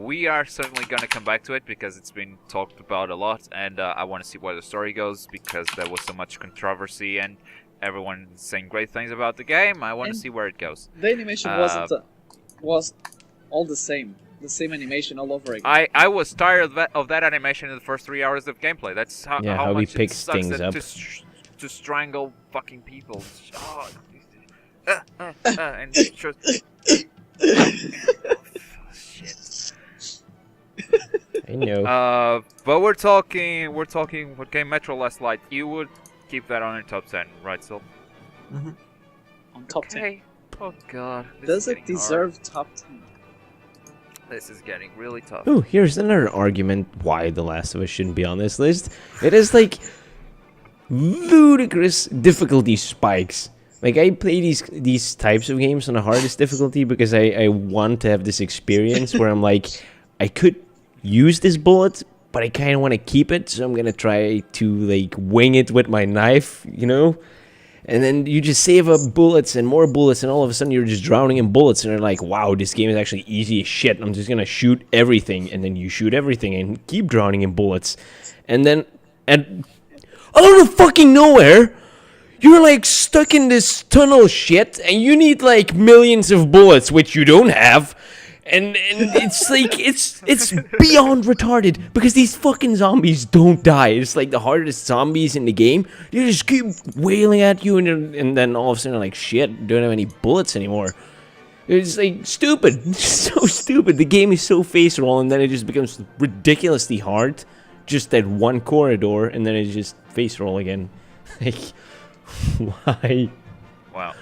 we are certainly gonna come back to it because it's been talked about a lot, and I want to see where the story goes because there was so much controversy and everyone saying great things about the game. I want to And see where it goes. The animation was all the same animation all over again. I was tired of that animation in the first 3 hours of gameplay. That's how Yeah, how much he it picks sucks things that up. to strangle fucking people. Oh, and just shit. I know. But we're talking what game Metro Last Light. You would keep that on your top 10, right, Sil? On top 10. Okay. Oh god. This Does is it getting hard. deserve top 10? This is getting really tough. Oh, here's another argument why The Last of Us shouldn't be on this list. It is like ludicrous difficulty spikes. Like I play these types of games on the hardest difficulty because I want to have this experience where I'm like, I could use this bullet, but I kind of want to keep it, so I'm gonna try to like wing it with my knife, you know. And then you just save up bullets and more bullets, and all of a sudden you're just drowning in bullets, and you're like, wow, this game is actually easy as shit. I'm just gonna shoot everything, and then you shoot everything and keep drowning in bullets. And then, and out of fucking nowhere, you're like stuck in this tunnel shit, and you need like millions of bullets, which you don't have. And it's like, it's beyond retarded, because these fucking zombies don't die. It's like the hardest zombies in the game. They just keep wailing at you, and then all of a sudden, like, shit, don't have any bullets anymore. It's like stupid. So stupid. The game is so face roll, and then it just becomes ridiculously hard. Just that one corridor, and then it's just face roll again. Like, why? Wow.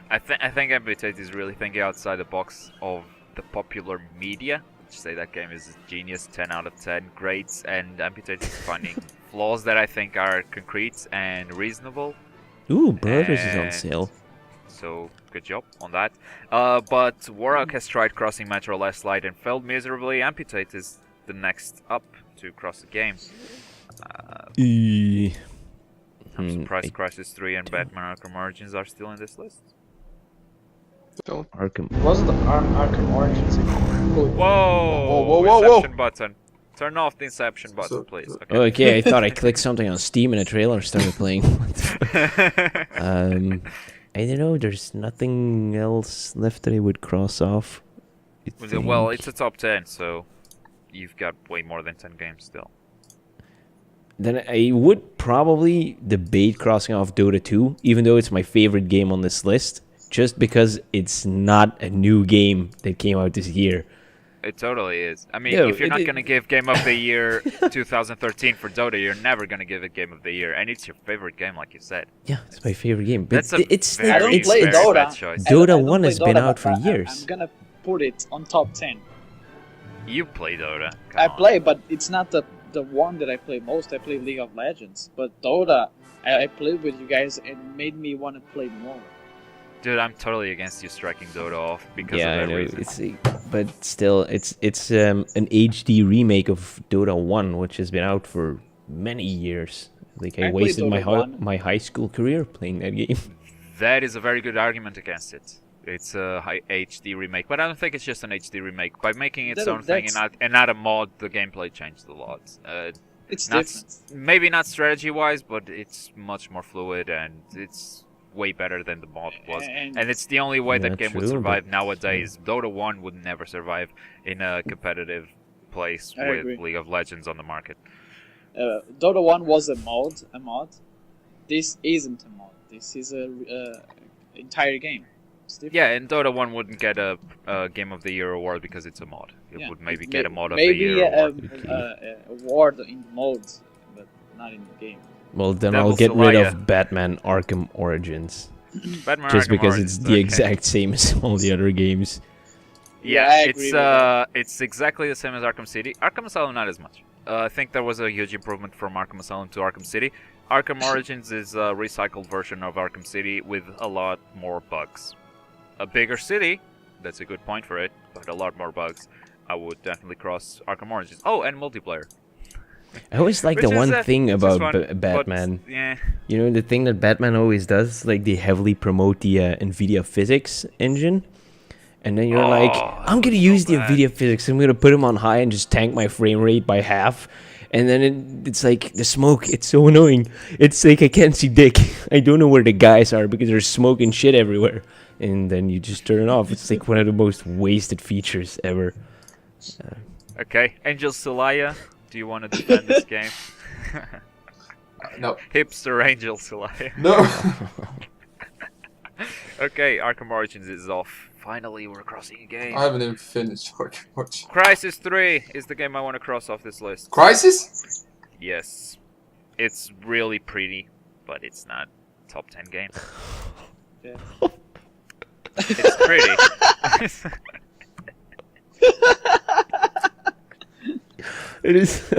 I think Amputate is really thinking outside the box of the popular media. Say that game is a genius, 10 out of 10, great, and Amputate is finding flaws that I think are concrete and reasonable. Ooh, Brothers is on And sale. So good job on that. But Warhawk has tried crossing Metro Last Light and failed miserably. Amputate is the next up to cross the game. I'm surprised Crisis 3 and Batman Arkham Origins are still in this list. Arkham. Wasn't the Arkham Origins Whoa! Whoa. Inception button. Turn off the Inception button, please. Okay. Okay, I thought I clicked something on Steam and a trailer started playing. I don't know, there's nothing else left that I would cross off. Well, it's a top 10, so you've got way more than 10 games still. Then I would probably debate crossing off Dota 2, even though it's my favorite game on this list, just because it's not a new game that came out this year. It totally is. I mean, No, if you're not going to give Game of the Year 2013 for Dota, you're never going to give it Game of the Year. And it's your favorite game, like you said. Yeah, it's my favorite game. But That's a it's very, I don't play very Dota. bad choice. Dota I don't 1 play has been Dota, out but for years. I'm gonna put it on top 10. You play Dota. I Come on. play, but it's not the one that I play most. I play League of Legends. But Dota, I played with you guys and made me want to play more. Dude, I'm totally against you striking Dota off because Yeah, of I that know. reason. But still, it's an HD remake of Dota 1, which has been out for many years. Like I I played wasted Dota 1. my high school career playing that game. That is a very good argument against it. It's a high HD remake, but I don't think it's just an HD remake. By making its own thing and not a mod, the gameplay changed a lot. It's Not different. Maybe not strategy-wise, but it's much more fluid and it's way better than the mod was. And- And it's the only way Yeah, that game would true, survive but- nowadays. Dota 1 would never survive in a competitive place I with agree. League of Legends on the market. Dota 1 was a mod. This isn't a mod. This is a entire game. It's different. Yeah, and Dota 1 wouldn't get a Game of the Year award because it's a mod. It Yeah. would maybe get a mod of the maybe year award. award in the mode, but not in the game. Well, then Devil I'll get rid Solaya. of Batman Arkham Origins. Batman Just Arkham because Origins, it's the okay. exact same as all the other games. Yeah, Yeah, I agree with that. it's exactly the same as Arkham City. Arkham Asylum not as much. I think there was a huge improvement from Arkham Asylum to Arkham City. Arkham Origins is a recycled version of Arkham City with a lot more bugs. A bigger city, that's a good point for it, but a lot more bugs. I would definitely cross Arkham Origins. Oh, and multiplayer. I always like Which the is, one thing which is about fun, Batman. But, yeah. You know, the thing that Batman always does, like they heavily promote the NVIDIA physics engine. And then you're like, I'm going to use the NVIDIA physics. I'm going to put them on high and just tank my frame rate by half. And then it's like the smoke. It's so annoying. It's like I can't see dick. I don't know where the guys are because there's smoke and shit everywhere. And then you just turn it off. It's like one of the most wasted features ever. Okay, Angel Solaya, do you want to defend this game? No. Hipster Angel Solaya. No. Okay, Arkham Origins is off. Finally, we're crossing a game. I haven't even finished Arkham Origins. Crisis 3 is the game I want to cross off this list. Crisis? Yes. It's really pretty, but it's not top 10 game. Yeah. It's pretty. It is.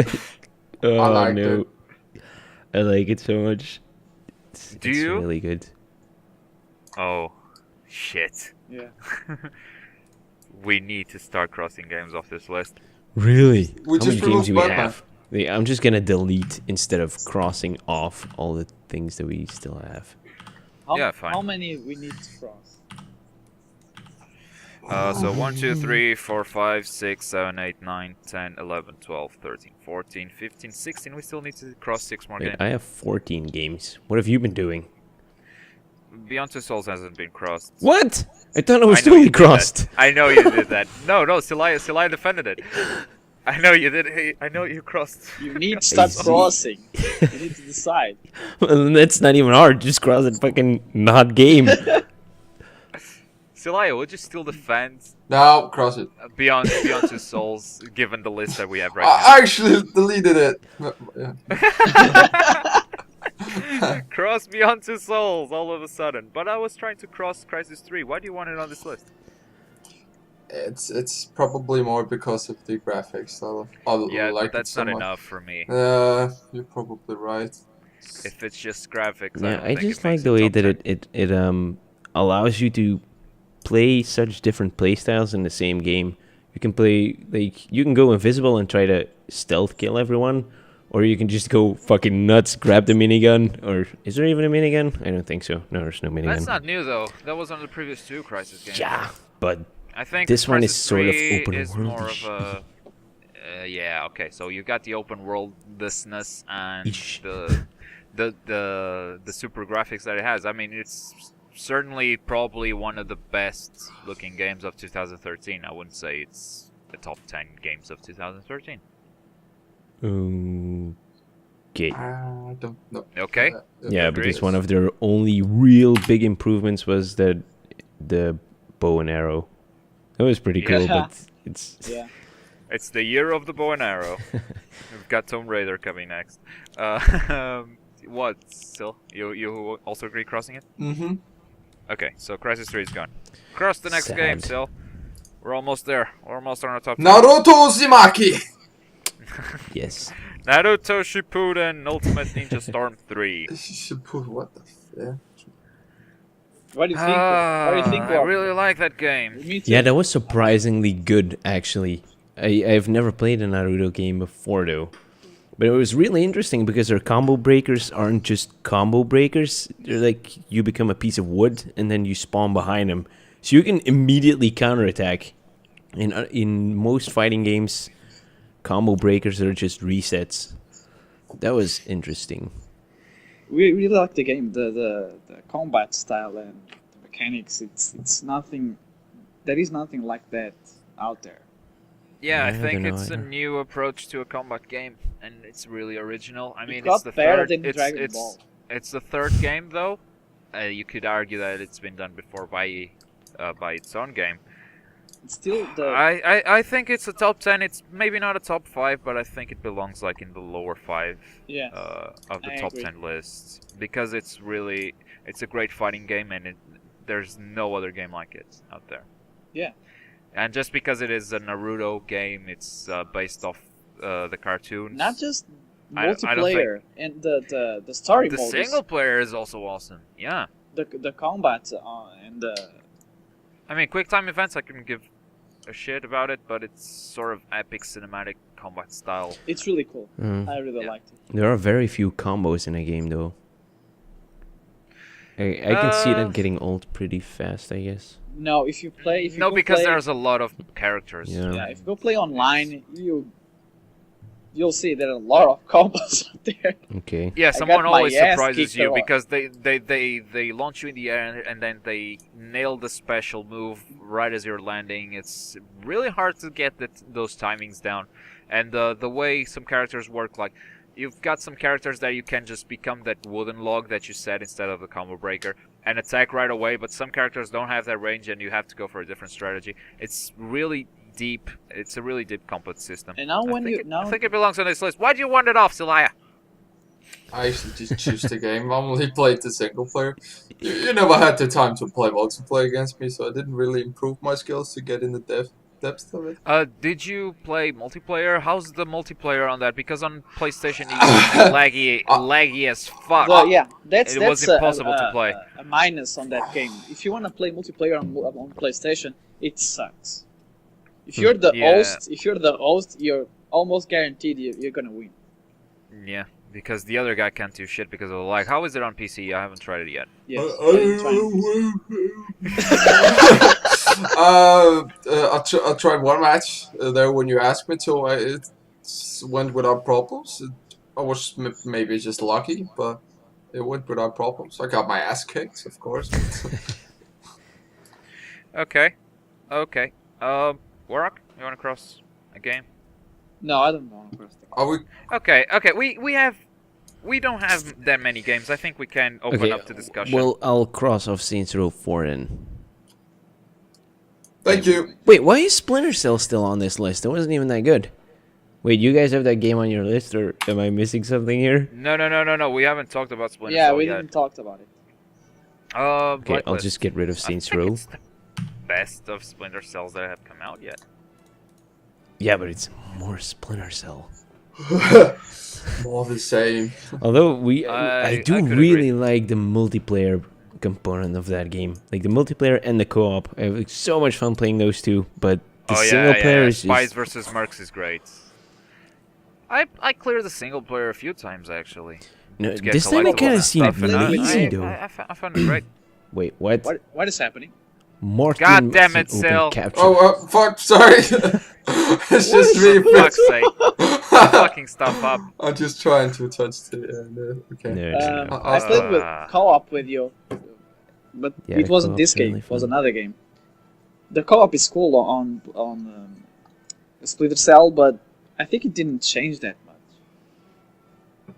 Oh, I liked no. it. I like it so much. Do it's you? really good. Oh, shit. Yeah. We need to start crossing games off this list. Really? We How just many games removed do we Batman. have? I'm just gonna delete instead of crossing off all the things that we still have. Yeah, fine. How many we need to cross? So 1, 2, 3, 4, 5, 6, 7, 8, 9, 10, 11, 12, 13, 14, 15, 16. We still need to cross 6 more Wait, games. I have 14 games. What have you been doing? Beyond Two Souls hasn't been crossed. What? I thought it was I know you totally did crossed. that. I know you did that. No, Celaya defended it. I know you did. Hey, I know you crossed. You need to start see. crossing. You need to decide. Well, that's not even hard. Just cross it fucking not game. Celaya, would you still defend No, cross it. Beyond Two Souls, given the list that we have right I actually deleted it. Yeah. now? Cross Beyond Two Souls all of a sudden. But I was trying to cross Crisis 3. Why do you want it on this list? It's probably more because of the graphics. I Yeah, like but that's it so not much. enough for me. You're probably right. If it's just graphics, Yeah, don't I think just it like makes the way top that 10. it allows you to play such different playstyles in the same game. You can play you can go invisible and try to stealth kill everyone, or you can just go fucking nuts, grab the minigun. Or is there even a minigun? I don't think so. No, there's no minigun. That's not new though. That was on the previous 2 Crisis games. Yeah, but I think this one is Crisis sort of 3 open is more world-ish. of a yeah, okay. So you got the open world thisness and Ish. the super graphics that it has. I mean, it's certainly probably one of the best looking games of 2013. I wouldn't say it's the top 10 games of 2013. okay. I don't know. Okay. Yeah, agreed. because one of their only real big improvements was the bow and arrow. That was pretty cool, Yeah. but it's Yeah. It's the year of the bow and arrow. We've got Tomb Raider coming next. What? Still, you also agree crossing it? Mm-hmm. Okay, so Crisis 3 is gone. Cross the next game, Sad. Sil. We're almost there. We're almost on our top 10. Naruto Uzumaki! yes. Naruto Shippuden Ultimate Ninja Storm 3. What the f... What do you think? What do you think? I really like that game. Me too. Yeah, that was surprisingly good, actually. I've never played a Naruto game before, though. But it was really interesting because their combo breakers aren't just combo breakers. They're like, you become a piece of wood and then you spawn behind them. So you can immediately counterattack. In most fighting games, combo breakers are just resets. That was interesting. We really like the game, the combat style and the mechanics. It's nothing. There is nothing like that out there. Yeah, I Yeah, I think don't know it's a either. new approach to a combat game, and it's really original. I mean, got it's the better third. than Dragon Ball. It's the third game, though. You could argue that it's been done before by its own game, It's still the I think it's a top 10. It's maybe not a top 5, but I think it belongs like in the lower 5 yeah. of the I top agree. 10 lists because it's a great fighting game and there's no other game like it out there. Yeah. And just because it is a Naruto game, it's based off the cartoons. Not just I don't think- multiplayer and the story The mode. single player is also awesome. Yeah. The combat and the I mean, quick time events, I can give a shit about it, but it's sort of epic cinematic combat style. it's really cool. Mm. I really Yeah. liked it. There are very few combos in a game, though. I can see Uh, that getting old pretty fast, I guess. No, if you No, go because play, there's a lot of characters. Yeah. yeah, if you go play online, you'll see there are a lot of combos out there. Okay. Yeah, I someone got my always ass surprises kicked a you lot. because they launch you in the air and then they nail the special move right as you're landing. It's really hard to get those timings down, and the way some characters work, like you've got some characters that you can just become that wooden log that you set instead of the combo breaker and attack right away, but some characters don't have that range and you have to go for a different strategy. It's really deep. It's a really deep combat system. And now when I think it belongs on this list. Why do you want it off, Zelaya? I usually just choose the game. I only played the single player. You never had the time to play multiplayer against me, so I didn't really improve my skills to get in the depth of it. Did you play multiplayer? How's the multiplayer on that? Because on PlayStation it was laggy as fuck. Well, yeah, that's It was impossible to play. A minus on that game. If you want to play multiplayer on PlayStation, it sucks. If you're the Yeah. host, you're almost guaranteed you're gonna win. Yeah, because the other guy can't do shit because of the lag. How is it on PC? I haven't tried it yet. Yes. I didn't try I tried one match there when you asked me to. It went without problems. I was maybe just lucky, but it went without problems. I got my ass kicked, of course. Okay. Warrock, you want to cross a game? No, I don't know. Are we? Okay. We don't have that many games. I think we can open up to discussion. Well, I'll cross off Saints Row 4 then. Thank you. Wait, why is Splinter Cell still on this list? It wasn't even that good. Wait, you guys have that game on your list, or am I missing something here? No. We haven't talked about Splinter Yeah, Cell we yet. didn't talk about it. Okay, I'll Blacklist. just get rid of I Saints think Row. it's the best of Splinter Cells that have come out yet. Yeah, but it's more Splinter Cell. More the same. Although I I do could really agree. like the multiplayer component of that game, like the multiplayer and the co-op. I have so much fun playing those two, but the single player is Spies just... versus Mercs is great. I cleared the single player a few times actually. No, to get this time I collectibles kind of and seemed stuff, and I- lazy I- though. I found it great. Wait, what? What is happening? Martin God damn it, open Sil. capture. Oh, fuck! Sorry. It's just me. For fuck's sake, fucking stuff up. I'm just trying to touch the. Okay. No, no. I played with co-op with you, but Yeah, it wasn't co-op's this game. really It was fun. another game. The co-op is cool on Splinter Cell, but I think it didn't change that much.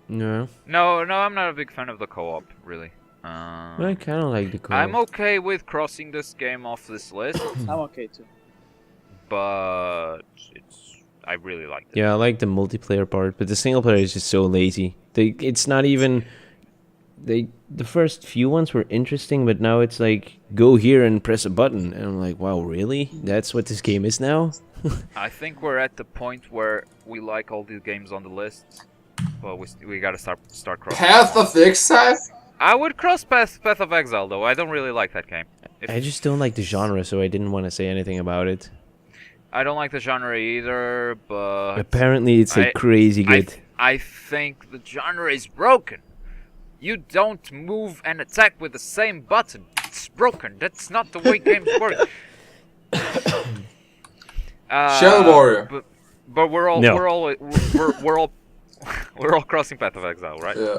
No, No, I'm not a big fan of the co-op, really. I kind of like the co-op. I'm okay with crossing this game off this list, I'm okay too. but I really liked it. Yeah, I like the multiplayer part, but the single player is just so lazy. It's not even... The first few ones were interesting, but now it's like, go here and press a button. And I'm like, wow, really? That's what this game is now? I think we're at the point where we like all these games on the list, but we gotta start crossing. Path of Exile. I would cross Path of Exile though. I don't really like that game. I just don't like the genre, so I didn't want to say anything about it. I don't like the genre either, but Apparently, it's like crazy good. I think the genre is broken. You don't move and attack with the same button. It's broken. That's not the way games work. Shadow Warrior. But we're all No. we're all crossing Path of Exile, right? Yeah.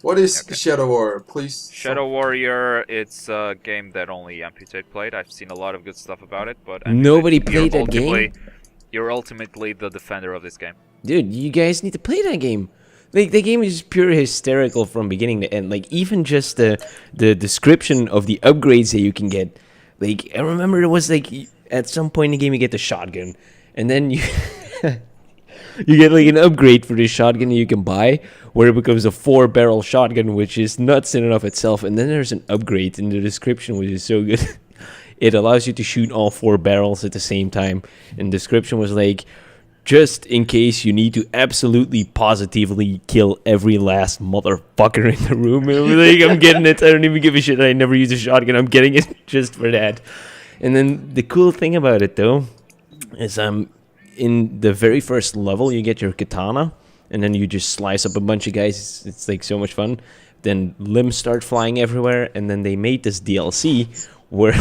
What is Okay. Shadow Warrior? Please. Shadow Warrior, it's a game that only Amputate played. I've seen a lot of good stuff about it, but Nobody Amputate, played that game? You're ultimately the defender of this game. Dude, you guys need to play that game. Like, the game is pure hysterical from beginning to end. Like, even just the description of the upgrades that you can get. Like, I remember it was like, at some point in the game you get the shotgun, and then you you get like an upgrade for this shotgun you can buy, where it becomes a 4-barrel shotgun, which is nuts in and of itself. And then there's an upgrade in the description, which is so good. It allows you to shoot all 4 barrels at the same time. And the description was like, just in case you need to absolutely positively kill every last motherfucker in the room. And I'm like, I'm getting it. I don't even give a shit. I never use a shotgun. I'm getting it just for that. And then the cool thing about it, though, is in the very first level, you get your katana. And then you just slice up a bunch of guys. It's like so much fun. Then limbs start flying everywhere. And then they made this DLC where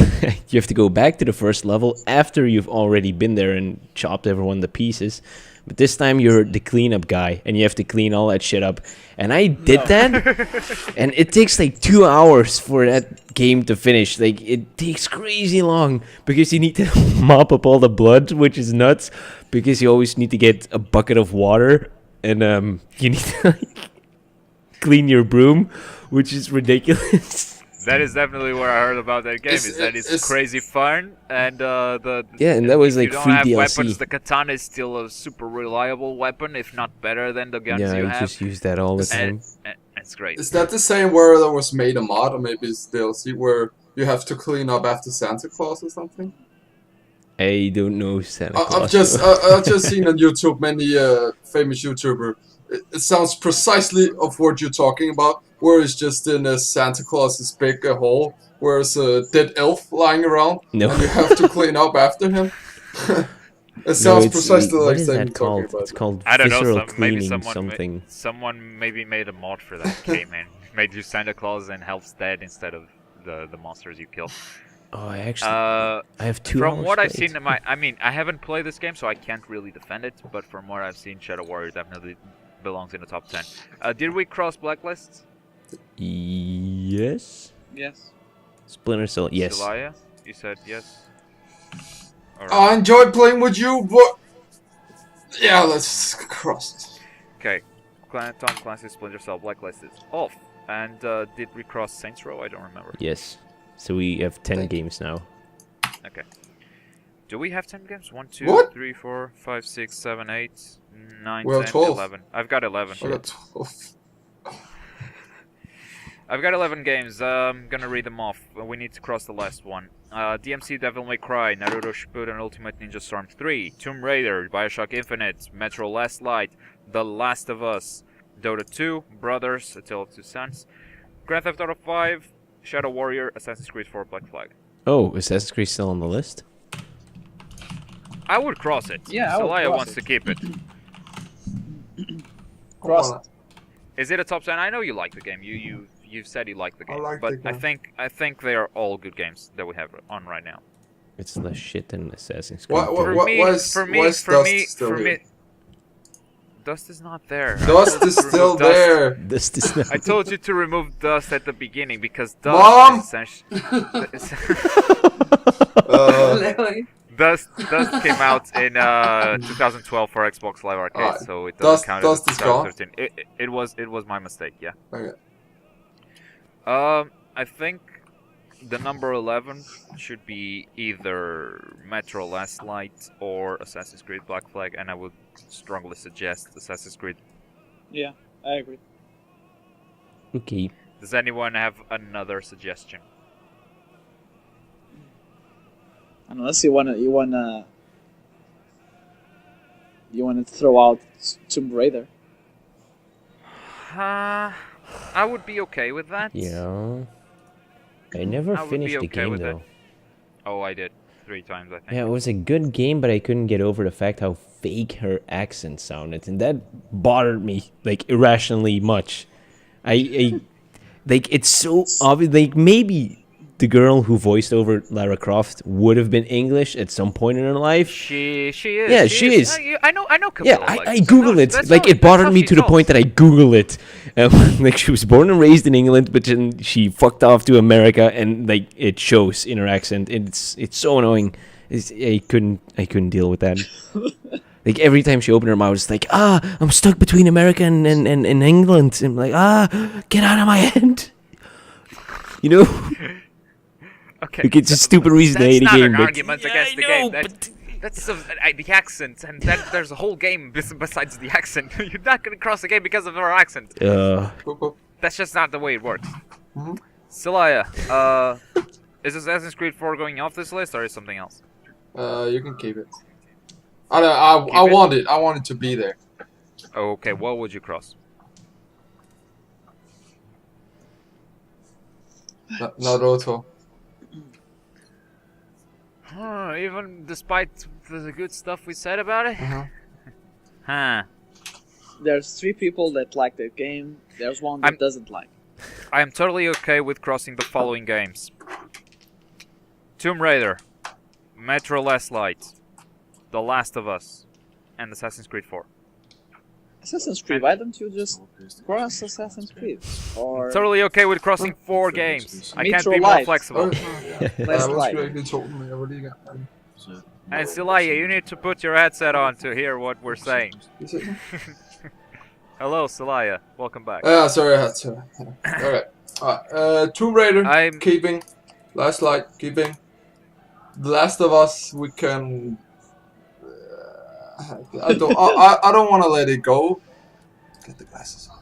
you have to go back to the first level after you've already been there and chopped everyone to pieces. But this time you're the cleanup guy and you have to clean all that shit up. And I did that, and it takes like 2 hours for that game to finish. Like, it takes crazy long because you need to mop up all the blood, which is nuts, because you always need to get a bucket of water, and you need to like, clean your broom, which is ridiculous. That is definitely what I heard about that game. It's crazy fun, and and that was like you don't free have DLC. weapons. The katana is still a super reliable weapon, if not better than the guns you I have. just use that all the time. And it's great. Is that the same where there was made a mod, or maybe it's DLC, where you have to clean up after Santa Claus or something? I don't know Santa Claus. I've just seen on YouTube many famous YouTuber. It sounds precisely of what you're talking about, where it's just in a Santa Claus's big hole, where there's a dead elf lying around, No. and you have to clean up after him. It sounds precisely what like is the same that you're talking called? about. It's called I don't know. visceral Maybe cleaning someone something. maybe made a mod for that game and made you Santa Claus and helps dead instead of the monsters you kill. Oh, I have 2 From hours what I've played. seen, I haven't played this game, so I can't really defend it. But from what I've seen, Shadow Warrior definitely belongs in the top 10. Did we cross blacklists? Yes. Yes. Splinter Cell. Yes. Celaya? You said yes. Alright. I enjoy playing with you, but yeah, let's cross it. Okay. Tom Clancy's Splinter Cell blacklist is off. And did we cross Saints Row? I don't remember. Yes. So we have 10 games now. Okay. Do we have 10 games? 1, 2, What? 3, 4, 5, 6, 7, 8, 9, Well, 10, 12. 11. I've got 11. I got 12. I've got 11 games. I'm gonna read them off. We need to cross the last one. DMC Devil May Cry, Naruto Shippuden Ultimate Ninja Storm 3, Tomb Raider, Bioshock Infinite, Metro Last Light, The Last of Us, Dota 2, Brothers, A Tale of Two Sons, Grand Theft Auto 5, Shadow Warrior, Assassin's Creed 4, Black Flag. Oh, is Assassin's Creed still on the list? I would cross it. Yeah, I would Celaya cross wants it. to keep it. Cross it. Is it a top 10? I know you like the game. You've said you like the I game, like but the game. I think they are all good games that we have on right now. It's less shit than Assassin's Creed. What- 3. For me, why is Dust still here? Dust is not there. Dust is still there. This is not... I told you to remove Dust at the beginning because Mom! Dust is Uh, Dust came out in 2012 for Xbox Live Arcade, Alright. so it Dust- doesn't count Dust as is gone? 2013. It was my mistake, yeah. okay. I think the number 11 should be either Metro Last Light or Assassin's Creed Black Flag, and I would strongly suggest Assassin's Creed. Yeah, I agree. Okay. Does anyone have another suggestion? Unless you wanna throw out Tomb Raider. I would be okay with that. Yeah. I never I would be finished the okay game with it. though. Oh, I did 3 times, I think. Yeah, it was a good game, but I couldn't get over the fact how fake her accent sounded, and that bothered me like irrationally much. I like it's so obvious. Like maybe the girl who voiced over Lara Croft would have been English at some point in her life. She is. Yeah, she is. I know Yeah, Camilla, I like, Googled it. that's Like, how- it bothered that's me how to she the point that talks. I Googled it. Like, she was born and raised in England, but then she fucked off to America, and, like, it shows in her accent. It's so annoying. I couldn't deal with that. Like, every time she opened her mouth, it's like, I'm stuck between America and England. And I'm like, get out of my head. You know? Okay. Like, it's a stupid reason to That's hate a not game, an but argument against the game. That's the accent, and there's a whole game besides the accent. You're not gonna cross the game because of our accent. That's just not the way it works. Celaya, is Assassin's Creed 4 going off this list, or is something else? You can keep it. I want it. I want it to be there. Okay, what would you cross? Naruto. Even despite the good stuff we said about it? Huh. There's 3 people that like the game. There's one that doesn't like. I am totally okay with crossing the following games: Tomb Raider, Metro Last Light, The Last of Us, and Assassin's Creed 4. Assassin's Creed, why don't you just cross Assassin's Creed? Or Totally okay with crossing 4 games. I can't Metro be more Light. flexible. Last Light. And Celaya, you need to put your headset on to hear what we're saying. Hello, Celaya. Welcome back. Sorry, I had to. Alright. Tomb Raider, keeping. Last Light, keeping. The Last of Us, we can. I don't want to let it go. Get the glasses off.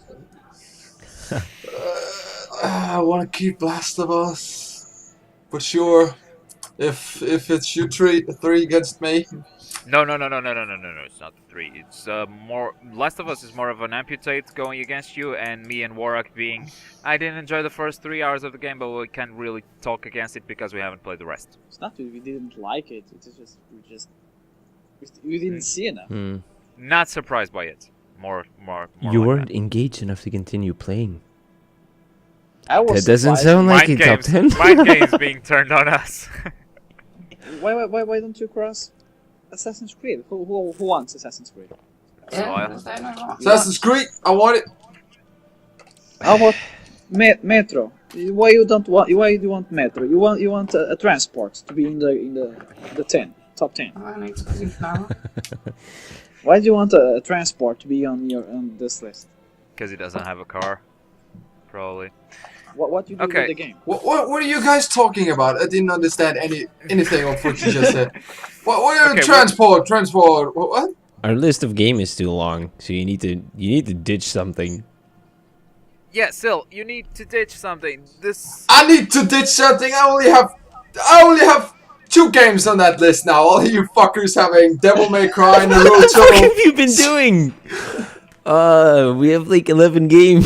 I want to keep Last of Us, but sure. If it's you three against me. No. It's not 3. It's more. Last of Us is more of an amputate going against you, and me and Warwick being. I didn't enjoy the first 3 hours of the game, but we can't really talk against it because we haven't played the rest. It's not that we didn't like it. It's just we didn't see enough. Not surprised by it. More. You like weren't that. engaged enough to continue playing. I was That doesn't surprised. sound like a top 10. Mind games being turned on us. Why don't you cross Assassin's Creed? Who wants Assassin's Creed? Assassin's Creed, I want it. How about Metro? Why you don't want? Why do you want Metro? You want a transport to be in the top 10. Why do you want a transport to be on this list? Because he doesn't have a car. Probably. What you do with the game? What are you guys talking about? I didn't understand anything of what you just said. What transport? What? Our list of game is too long, so you need to ditch something. Yeah, Sil, you need to ditch something. I need to ditch something. I only have 2 games on that list now. All you fuckers having Devil May Cry, Naruto. What have you been doing? We have like 11 games.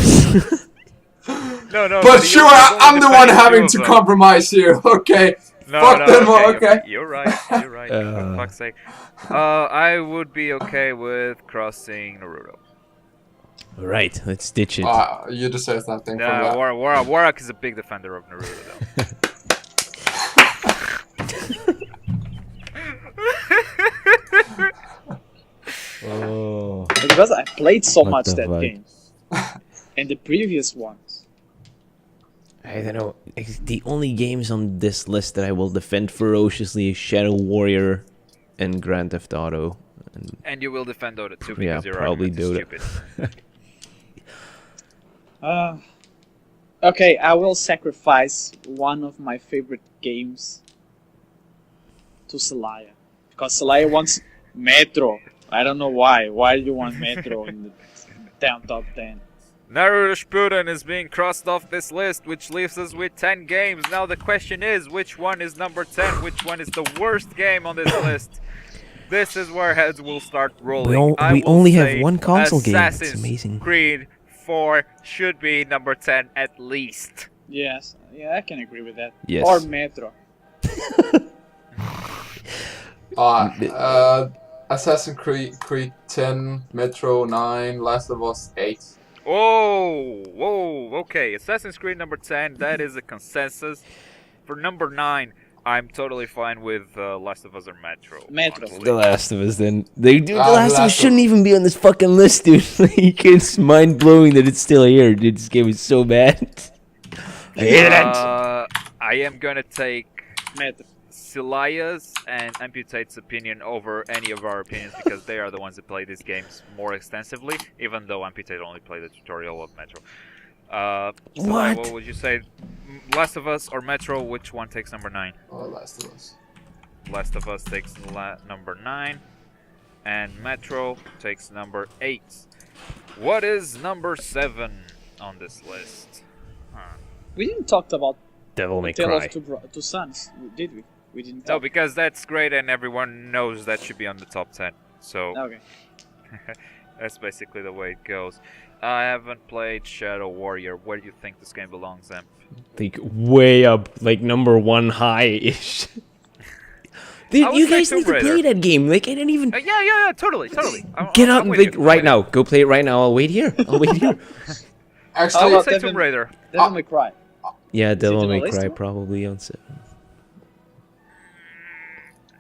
No. But sure, I'm the one having to compromise here. Okay. Fuck them. Okay. You're right. For fuck's sake. I would be okay with crossing Naruto. Right, let's ditch it. You just said something. Warwick is a big defender of Naruto, though. Oh. Because I played so much the that fuck? game. And the previous ones. I don't know. The only games on this list that I will defend ferociously is Shadow Warrior and Grand Theft Auto. And you will defend Dota too because your probably argument is Dota. stupid. Okay, I will sacrifice one of my favorite games to Celaya. Because Celaya wants Metro. I don't know why. Why do you want Metro in the top 10? Naruto Shippuden is being crossed off this list, which leaves us with 10 games. Now the question is, which one is number 10? Which one is the worst game on this list? This is where heads will start rolling. We only have one console game. Assassin's It's amazing. Creed 4 should be number 10 at least. Yes, yeah, I can agree with that. Yes. Or Metro. Assassin's Creed 10, Metro 9, Last of Us 8. Whoa, okay. Assassin's Creed number 10, that is a consensus. For number 9, I'm totally fine with Last of Us or Metro. honestly. The Last of Us, then. The Last of Us shouldn't even be on this fucking list, dude. Like, it's mind blowing that it's still here. Dude, this game is so bad. I hate it. I am gonna take Metro. Celaya's and Amputate's opinion over any of our opinions because they are the ones that play these games more extensively, even though Amputate only played the tutorial of Metro. Salai, What? what would you say? Last of Us or Metro? Which one takes number 9? Oh, Last of Us. Last of Us takes number 9, and Metro takes number 8. What is number 7 on this list? We didn't talk about Devil May Tale Cry. of Two Sons, did we? We didn't No, talk. because that's great and everyone knows that should be on the top 10. So Okay. that's basically the way it goes. I haven't played Shadow Warrior. Where do you think this game belongs, Em? Like way up, like number 1 high-ish. Dude, I would you say guys Tomb need to play Raider. that game. Like, I didn't even Yeah, totally. get I'm up. with Like you, I'm right with now, go play it right now. I'll wait here. I'll wait here. you. I Actually, would say Devin- Tomb Raider. Devil May Cry. Yeah, Devil on the May list Cry too? probably on 7.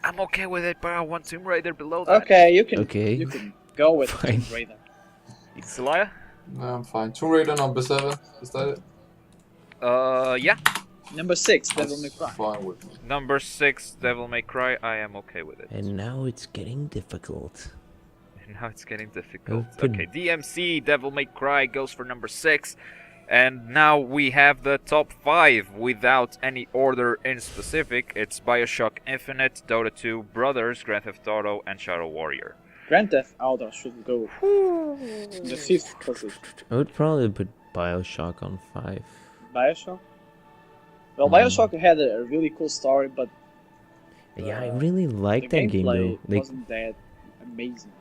I'm okay with it, but I want Tomb Raider below that. Okay, you can. Okay. You can go with Fine. Tomb Raider. Salaya? no, I'm fine. Tomb Raider number 7. Is that it? Yeah. Number 6, Devil May That's Cry. fine with me. Number 6, Devil May Cry. I am okay with it. And now it's getting difficult. Now it's getting difficult. Open. Okay, DMC, Devil May Cry goes for number 6. And now we have the top 5 without any order in specific. It's Bioshock Infinite, Dota 2, Brothers, Grand Theft Auto, and Shadow Warrior. Grand Theft Auto should go in the 5th position. I would probably put Bioshock on 5. Bioshock? Well, Bioshock had a really cool story, but Yeah, I really like the that game gameplay though. Like, wasn't that amazing.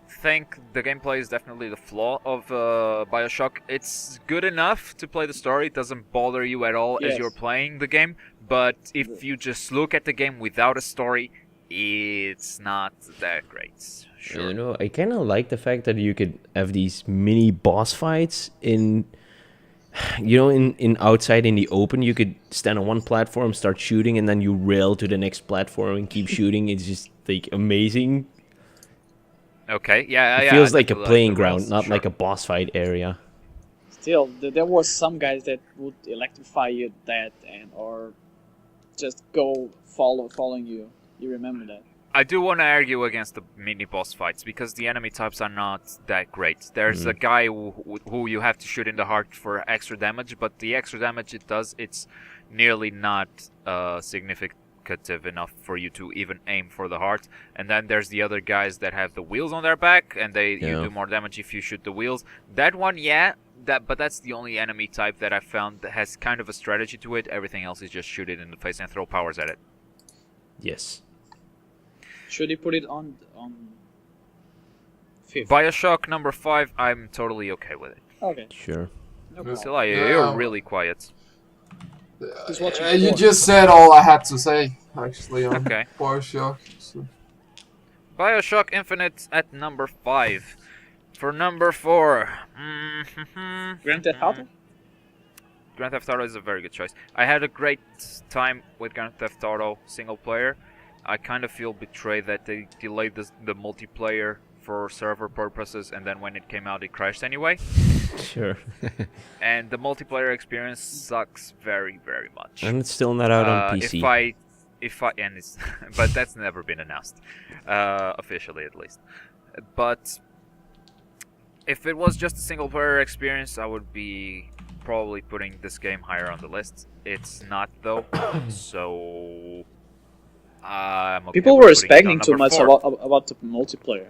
Think the gameplay is definitely the flaw of Bioshock. It's good enough to play the story, it doesn't bother you at all as Yes. you're playing the game, but if you just look at the game without a story, it's not that great. Sure. you know, I kind of like the fact that you could have these mini boss fights in, you know, in outside in the open. You could stand on one platform, start shooting, and then you rail to the next platform and keep shooting. It's just like amazing. Okay, yeah, It yeah. feels I like a definitely playing the ground, rails, not sure. like a boss fight area. Still, there was some guys that would electrify you that and or just go following you. You remember that? I do want to argue against the mini boss fights because the enemy types are not that great. There's a guy who you have to shoot in the heart for extra damage, but the extra damage it does, it's nearly not significative enough for you to even aim for the heart. And then there's the other guys that have the wheels on their back, and you Yeah. do more damage if you shoot the wheels. That one, yeah. But that's the only enemy type that I found that has kind of a strategy to it. Everything else is just shoot it in the face and throw powers at it. Yes. Should he put it on 5th? Bioshock number 5, I'm totally okay with it. Okay, Sure. no problem. Still, Yeah. you're really quiet. He's watching You porn. just said all I had to say, actually, on Okay. Bioshock. So. Bioshock Infinite at number 5. For number 4, Grand Theft Auto? Grand Theft Auto is a very good choice. I had a great time with Grand Theft Auto single player. I kind of feel betrayed that they delayed the multiplayer for server purposes, and then when it came out, it crashed anyway. Sure. And the multiplayer experience sucks very, very much. And it's still not out on PC. If I and it's but that's never been announced officially, at least. But if it was just a single player experience, I would be probably putting this game higher on the list. It's not though, so I'm okay People with were putting it on expecting too number much 4. about the multiplayer.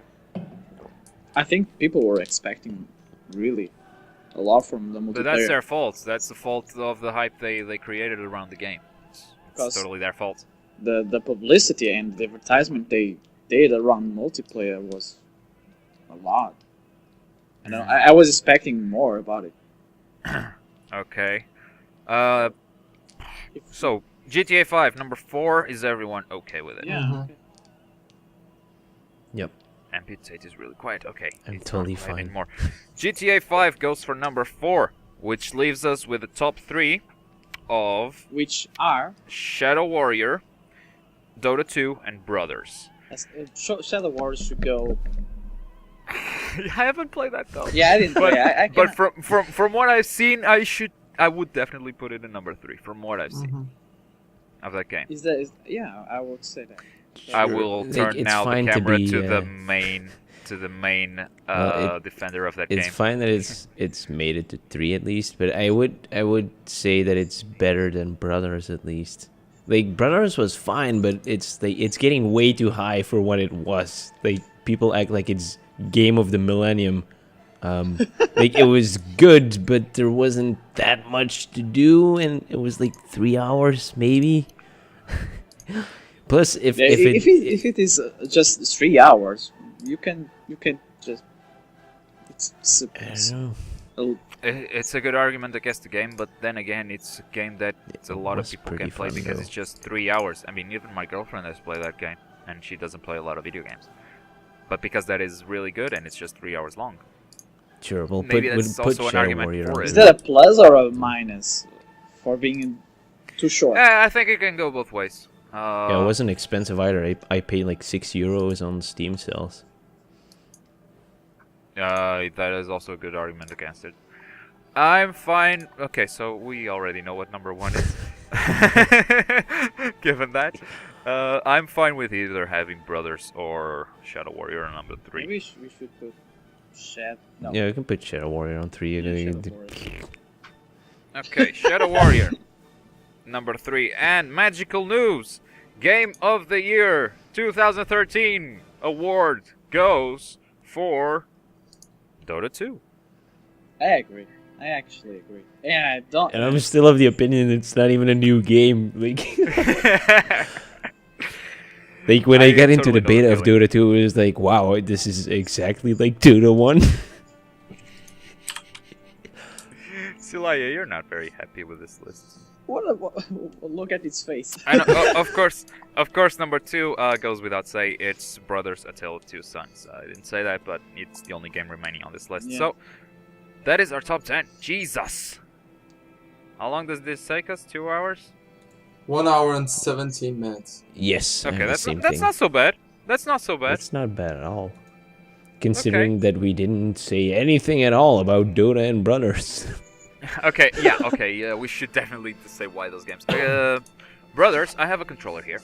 I think people were expecting really a lot from the multiplayer. But that's their fault. That's the fault of the hype they created around the game. It's Because- totally their fault. The publicity and the advertisement they did around multiplayer was a lot. And I was expecting more about it. Okay. So GTA 5 number 4, is everyone okay with it? Yeah. Mhm. Okay. Yep. Amputate is really quiet. Okay. I'm it's totally not quiet fine. Anymore. GTA 5 goes for number 4, which leaves us with the top 3 of Which are Shadow Warrior, Dota 2, and Brothers. Shadow Wars should go. I haven't played that though. Yeah, I didn't play. I But from what I've seen, I would definitely put it in number 3 from what I've seen Mhm. of that game. yeah, I would say that. I will Like, turn it's now the fine to camera be, to the main defender of that It's game. fine that it's made it to 3 at least, but I would say that it's better than Brothers at least. Like Brothers was fine, but it's getting way too high for what it was. Like people act like it's game of the millennium. Like it was good, but there wasn't that much to do, and it was like 3 hours maybe. Plus, if it is just 3 hours, you can just it's I don't know. It's a good argument against the game, but then again, it's a game that a lot of was people pretty can play fun, because though. it's just 3 hours. I mean, even my girlfriend has played that game, and she doesn't play a lot of video games. But because that is really good and it's just 3 hours long. Sure, we'll Maybe put, that's we'll put also an Shadow argument Warrior for on it. is there. that a plus or a minus for being too short? I think it can go both ways. Yeah, it wasn't expensive either. I paid like €6 on Steam sales. That is also a good argument against it. I'm fine. Okay, so we already know what number 1 is. Given that, I'm fine with either having Brothers or Shadow Warrior on number 3. Maybe we should put Shadow. No. Yeah, you can put Shadow Warrior on 3. Yeah, Shadow Warrior. Okay, Shadow Warrior, number 3. And magical news! Game of the Year 2013 award goes for Dota 2. I agree. I actually agree. And I don't. And I'm still of the opinion it's not even a new game. Like, like when I got into totally the know beta the of Dota 2, it was like, wow, this is exactly like Dota 1. Silaya, you're not very happy with this list. Look at its face. I know, of course, number 2 goes without say. It's Brothers: A Tale of Two Sons. I didn't say that, but it's the only game remaining on this list. Yeah. So, that is our top 10. Jesus! How long does this take us? 2 hours? 1 hour and 17 minutes. Yes. I have Okay, the that's same not, that's thing. not so bad. That's not so bad. That's not bad at all. Considering that we didn't say anything at all about Dota and Brothers. Okay, yeah, we should definitely say why those games. Brothers, I have a controller here.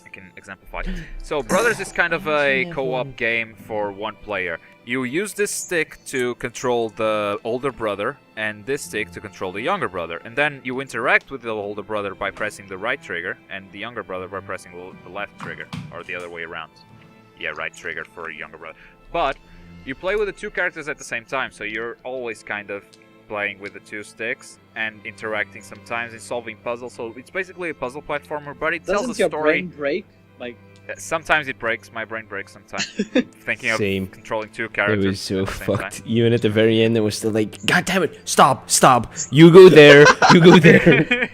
I can exemplify. So, Brothers is kind of a co-op game for one player. You use this stick to control the older brother, and this stick to control the younger brother. And then you interact with the older brother by pressing the right trigger, and the younger brother by pressing the left trigger, or the other way around. Yeah, right trigger for younger brother. But you play with the two characters at the same time, so you're always kind of playing with the two sticks and interacting sometimes and solving puzzles. So it's basically a puzzle platformer, but it tells a Doesn't your story. brain break? Like, Sometimes it breaks. My brain breaks sometimes. Thinking Same. of controlling two It characters. was so at the same fucked. time. Even at the very end, it was still like, God damn it! Stop! You go there. You go there.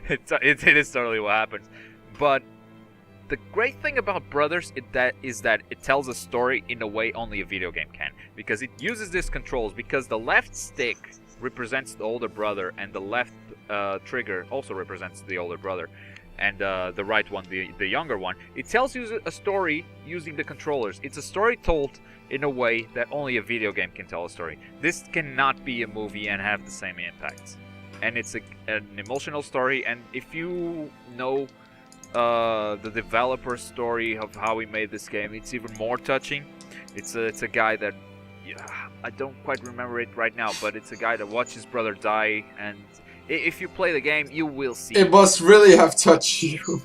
It is totally what happens. But the great thing about Brothers is that it tells a story in a way only a video game can. Because it uses these controls. Because the left stick represents the older brother, and the left trigger also represents the older brother. And the right one, the younger one. It tells you a story using the controllers. It's a story told in a way that only a video game can tell a story. This cannot be a movie and have the same impact. And it's an emotional story, and if you know the developer's story of how he made this game, it's even more touching. It's a guy that, I don't quite remember it right now, but it's a guy that watched his brother die, and if you play the game, you will see. It must really have touched you.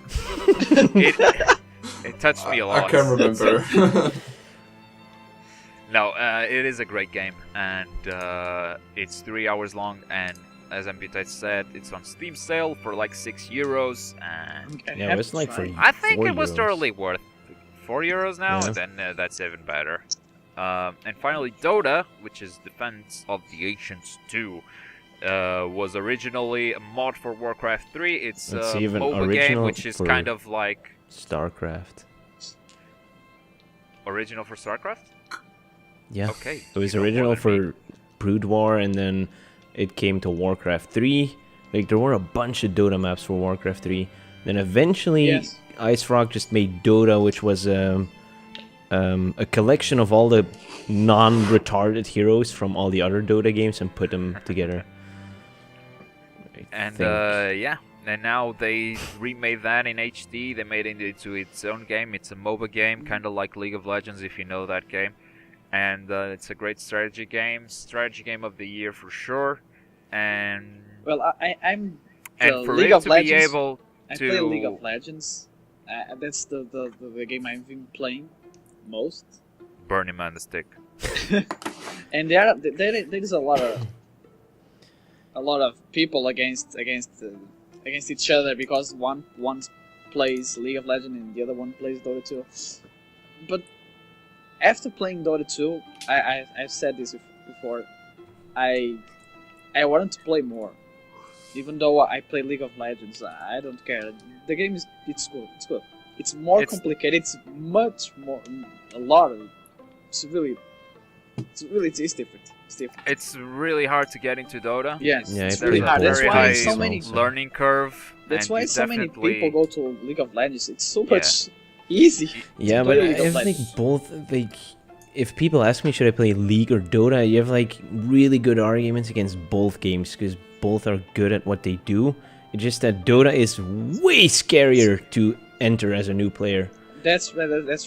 It touched me a lot. I can't remember. No, it is a great game, and it's 3 hours long, and as Amputate said, it's on Steam sale for like €6, and Yeah, it was like for I think it was €4. totally worth €4 now, Yeah. and then that's even better. And finally, Dota, which is Defense of the Ancients 2, was originally a mod for Warcraft 3. It's It's a even MOBA game, original which is for- kind of like StarCraft. original for StarCraft. Yeah. Okay, It was you know original more than me. for Brood War, and then it came to Warcraft 3. Like, there were a bunch of Dota maps for Warcraft 3. Then eventually, Yes. Ice Rock just made Dota, which was a collection of all the non-retarded heroes from all the other Dota games and put them together. I And think. yeah, and now they remade that in HD. They made it into its own game. It's a MOBA game, kind of like League of Legends, if you know that game. And it's a great strategy game of the year for sure. And Well, I'm and for League it of to Legends. be able I to play League of Legends. That's the game I've been playing most. burn him on the stick. And there is a lot of people against each other because one plays League of Legends and the other one plays Dota 2. But after playing Dota 2, I've said this before. I wanted to play more. Even though I play League of Legends, I don't care. The game it's good. It's good. It's more complicated. It's much more. It's different. It's different. It's really hard to get into Dota. Yes, Yeah, it's I really played hard. both That's very why high so many. learning curve. That's and why you so many definitely- people go to League of Legends. It's so much easy. Yeah, to but play League of I think Legends. both, like, if people ask me should I play League or Dota, you have like really good arguments against both games because both are good at what they do. It's just that Dota is way scarier to enter as a new player. That's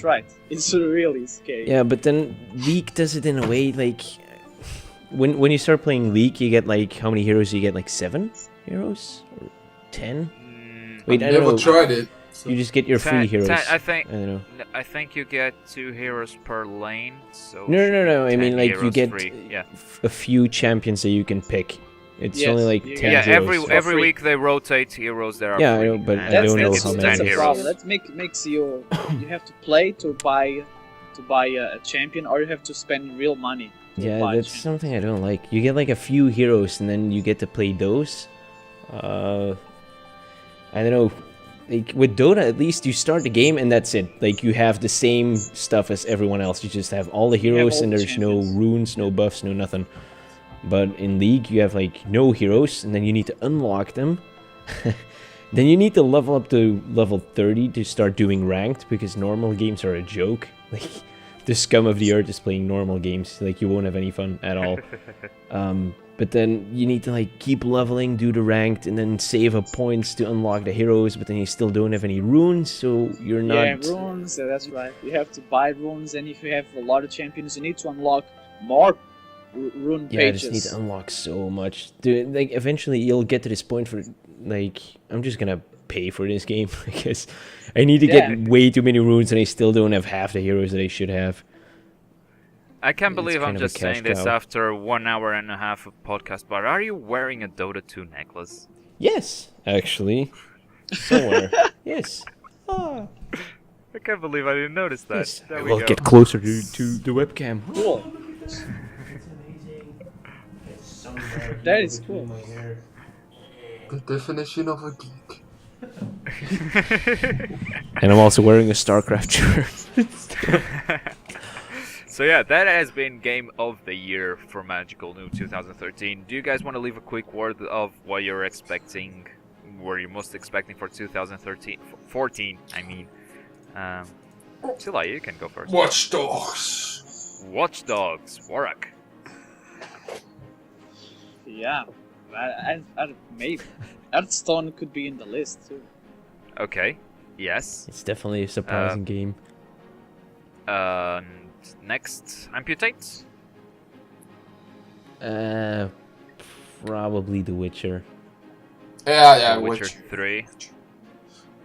right. It's really scary. Yeah, but then League does it in a way like when you start playing League, you get like how many heroes? You get like 7 heroes or 10? Wait, I I've don't never know. tried it. So. You just get your free heroes. I think I don't know. I think you get 2 heroes per lane. So No. I 10 mean, like you heroes get free. Yeah. a few champions that you can pick. It's Yes, only like you 10 Yeah, heroes. every free. week they rotate heroes that are Yeah, I free. know, but and I That's, don't know that's, how that's many the heroes. problem. That makes you have to play to buy a champion, or you have to spend real money. To Yeah, buy a that's champion. something I don't like. You get like a few heroes and then you get to play those. I don't know. Like with Dota, at least you start the game and that's it. Like you have the same stuff as everyone else. You just have all the heroes all and the there's no champions. runes, no buffs, no nothing. But in League, you have like no heroes and then you need to unlock them. Then you need to level up to level 30 to start doing ranked because normal games are a joke. Like the scum of the earth is playing normal games. Like you won't have any fun at all. But then you need to like keep leveling, do the ranked, and then save up points to unlock the heroes. But then you still don't have any runes, so you're not. Yeah, runes. That's right. You have to buy runes, and if you have a lot of champions, you need to unlock more rune Yeah, I pages. just need to unlock so much. Dude, like eventually you'll get to this point for like I'm just gonna pay for this game because I need to Yeah. get way too many runes and I still don't have half the heroes that I should have. I can't It's believe I'm kind of a just saying cash this cow. after 1 hour and a half of podcast, but are you wearing a Dota 2 necklace? Yes, actually, somewhere. Yes. Ah. I can't believe I didn't notice that. Yes. There I we will go. get closer to the webcam. Cool. That is cool. The definition of a geek. And I'm also wearing a StarCraft shirt. So yeah, that has been Game of the Year for Magical Noob 2013. Do you guys want to leave a quick word of what you're expecting, what you're most expecting for 14, I mean. Sila, you can go first. Watch Dogs. Watch Dogs, Warwick. Yeah, maybe Hearthstone could be in the list too. Okay, yes. It's definitely a surprising game. Next, Amputate. Probably The Witcher. Yeah, Witcher Witch. 3.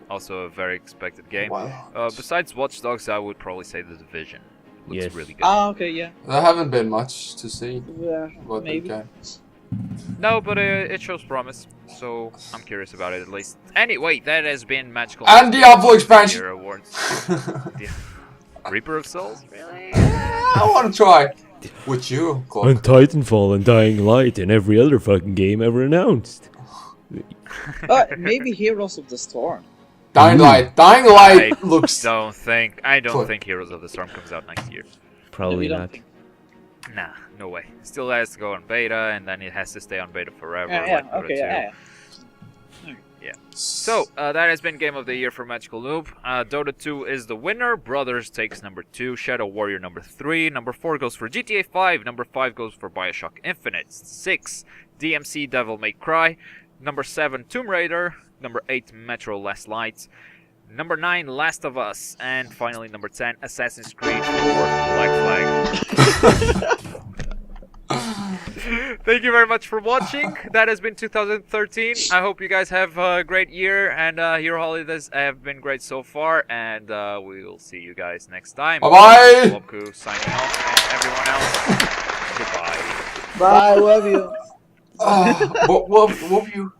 Also a very expected game. Wow. Besides Watch Dogs, I would probably say The Division. Looks Yes. really good. Ah, okay, yeah. There haven't been much to see Yeah, about maybe. that game. No, but it shows promise, so I'm curious about it at least. Anyway, that has been Magical And Noob Diablo Year expansion. Awards. Reaper of Souls? Really? I want to try. With you, Clark. And Titanfall and Dying Light and every other fucking game ever announced. Maybe Heroes of the Storm. Dying Light. Dying Light looks. I don't Cool. think Heroes of the Storm comes out next year. Probably You don't not. think- Nah, no way. Still has to go on beta, and then it has to stay on beta forever. Yeah, like Dota okay, 2. yeah. So, that has been Game of the Year for Magical Noob. Dota 2 is the winner. Brothers takes number 2. Shadow Warrior number 3. Number 4 goes for GTA 5. Number 5 goes for Bioshock Infinite. 6, DMC Devil May Cry. Number 7, Tomb Raider. Number 8, Metro Last Light. Number 9, Last of Us. And finally, number 10, Assassin's Creed 4 Black Flag. Thank you very much for watching. That has been 2013. I hope you guys have a great year, and your holidays have been great so far. And we will see you guys next time. Bye-bye. Lobku signing off, and everyone else, goodbye. Bye, love you. What you?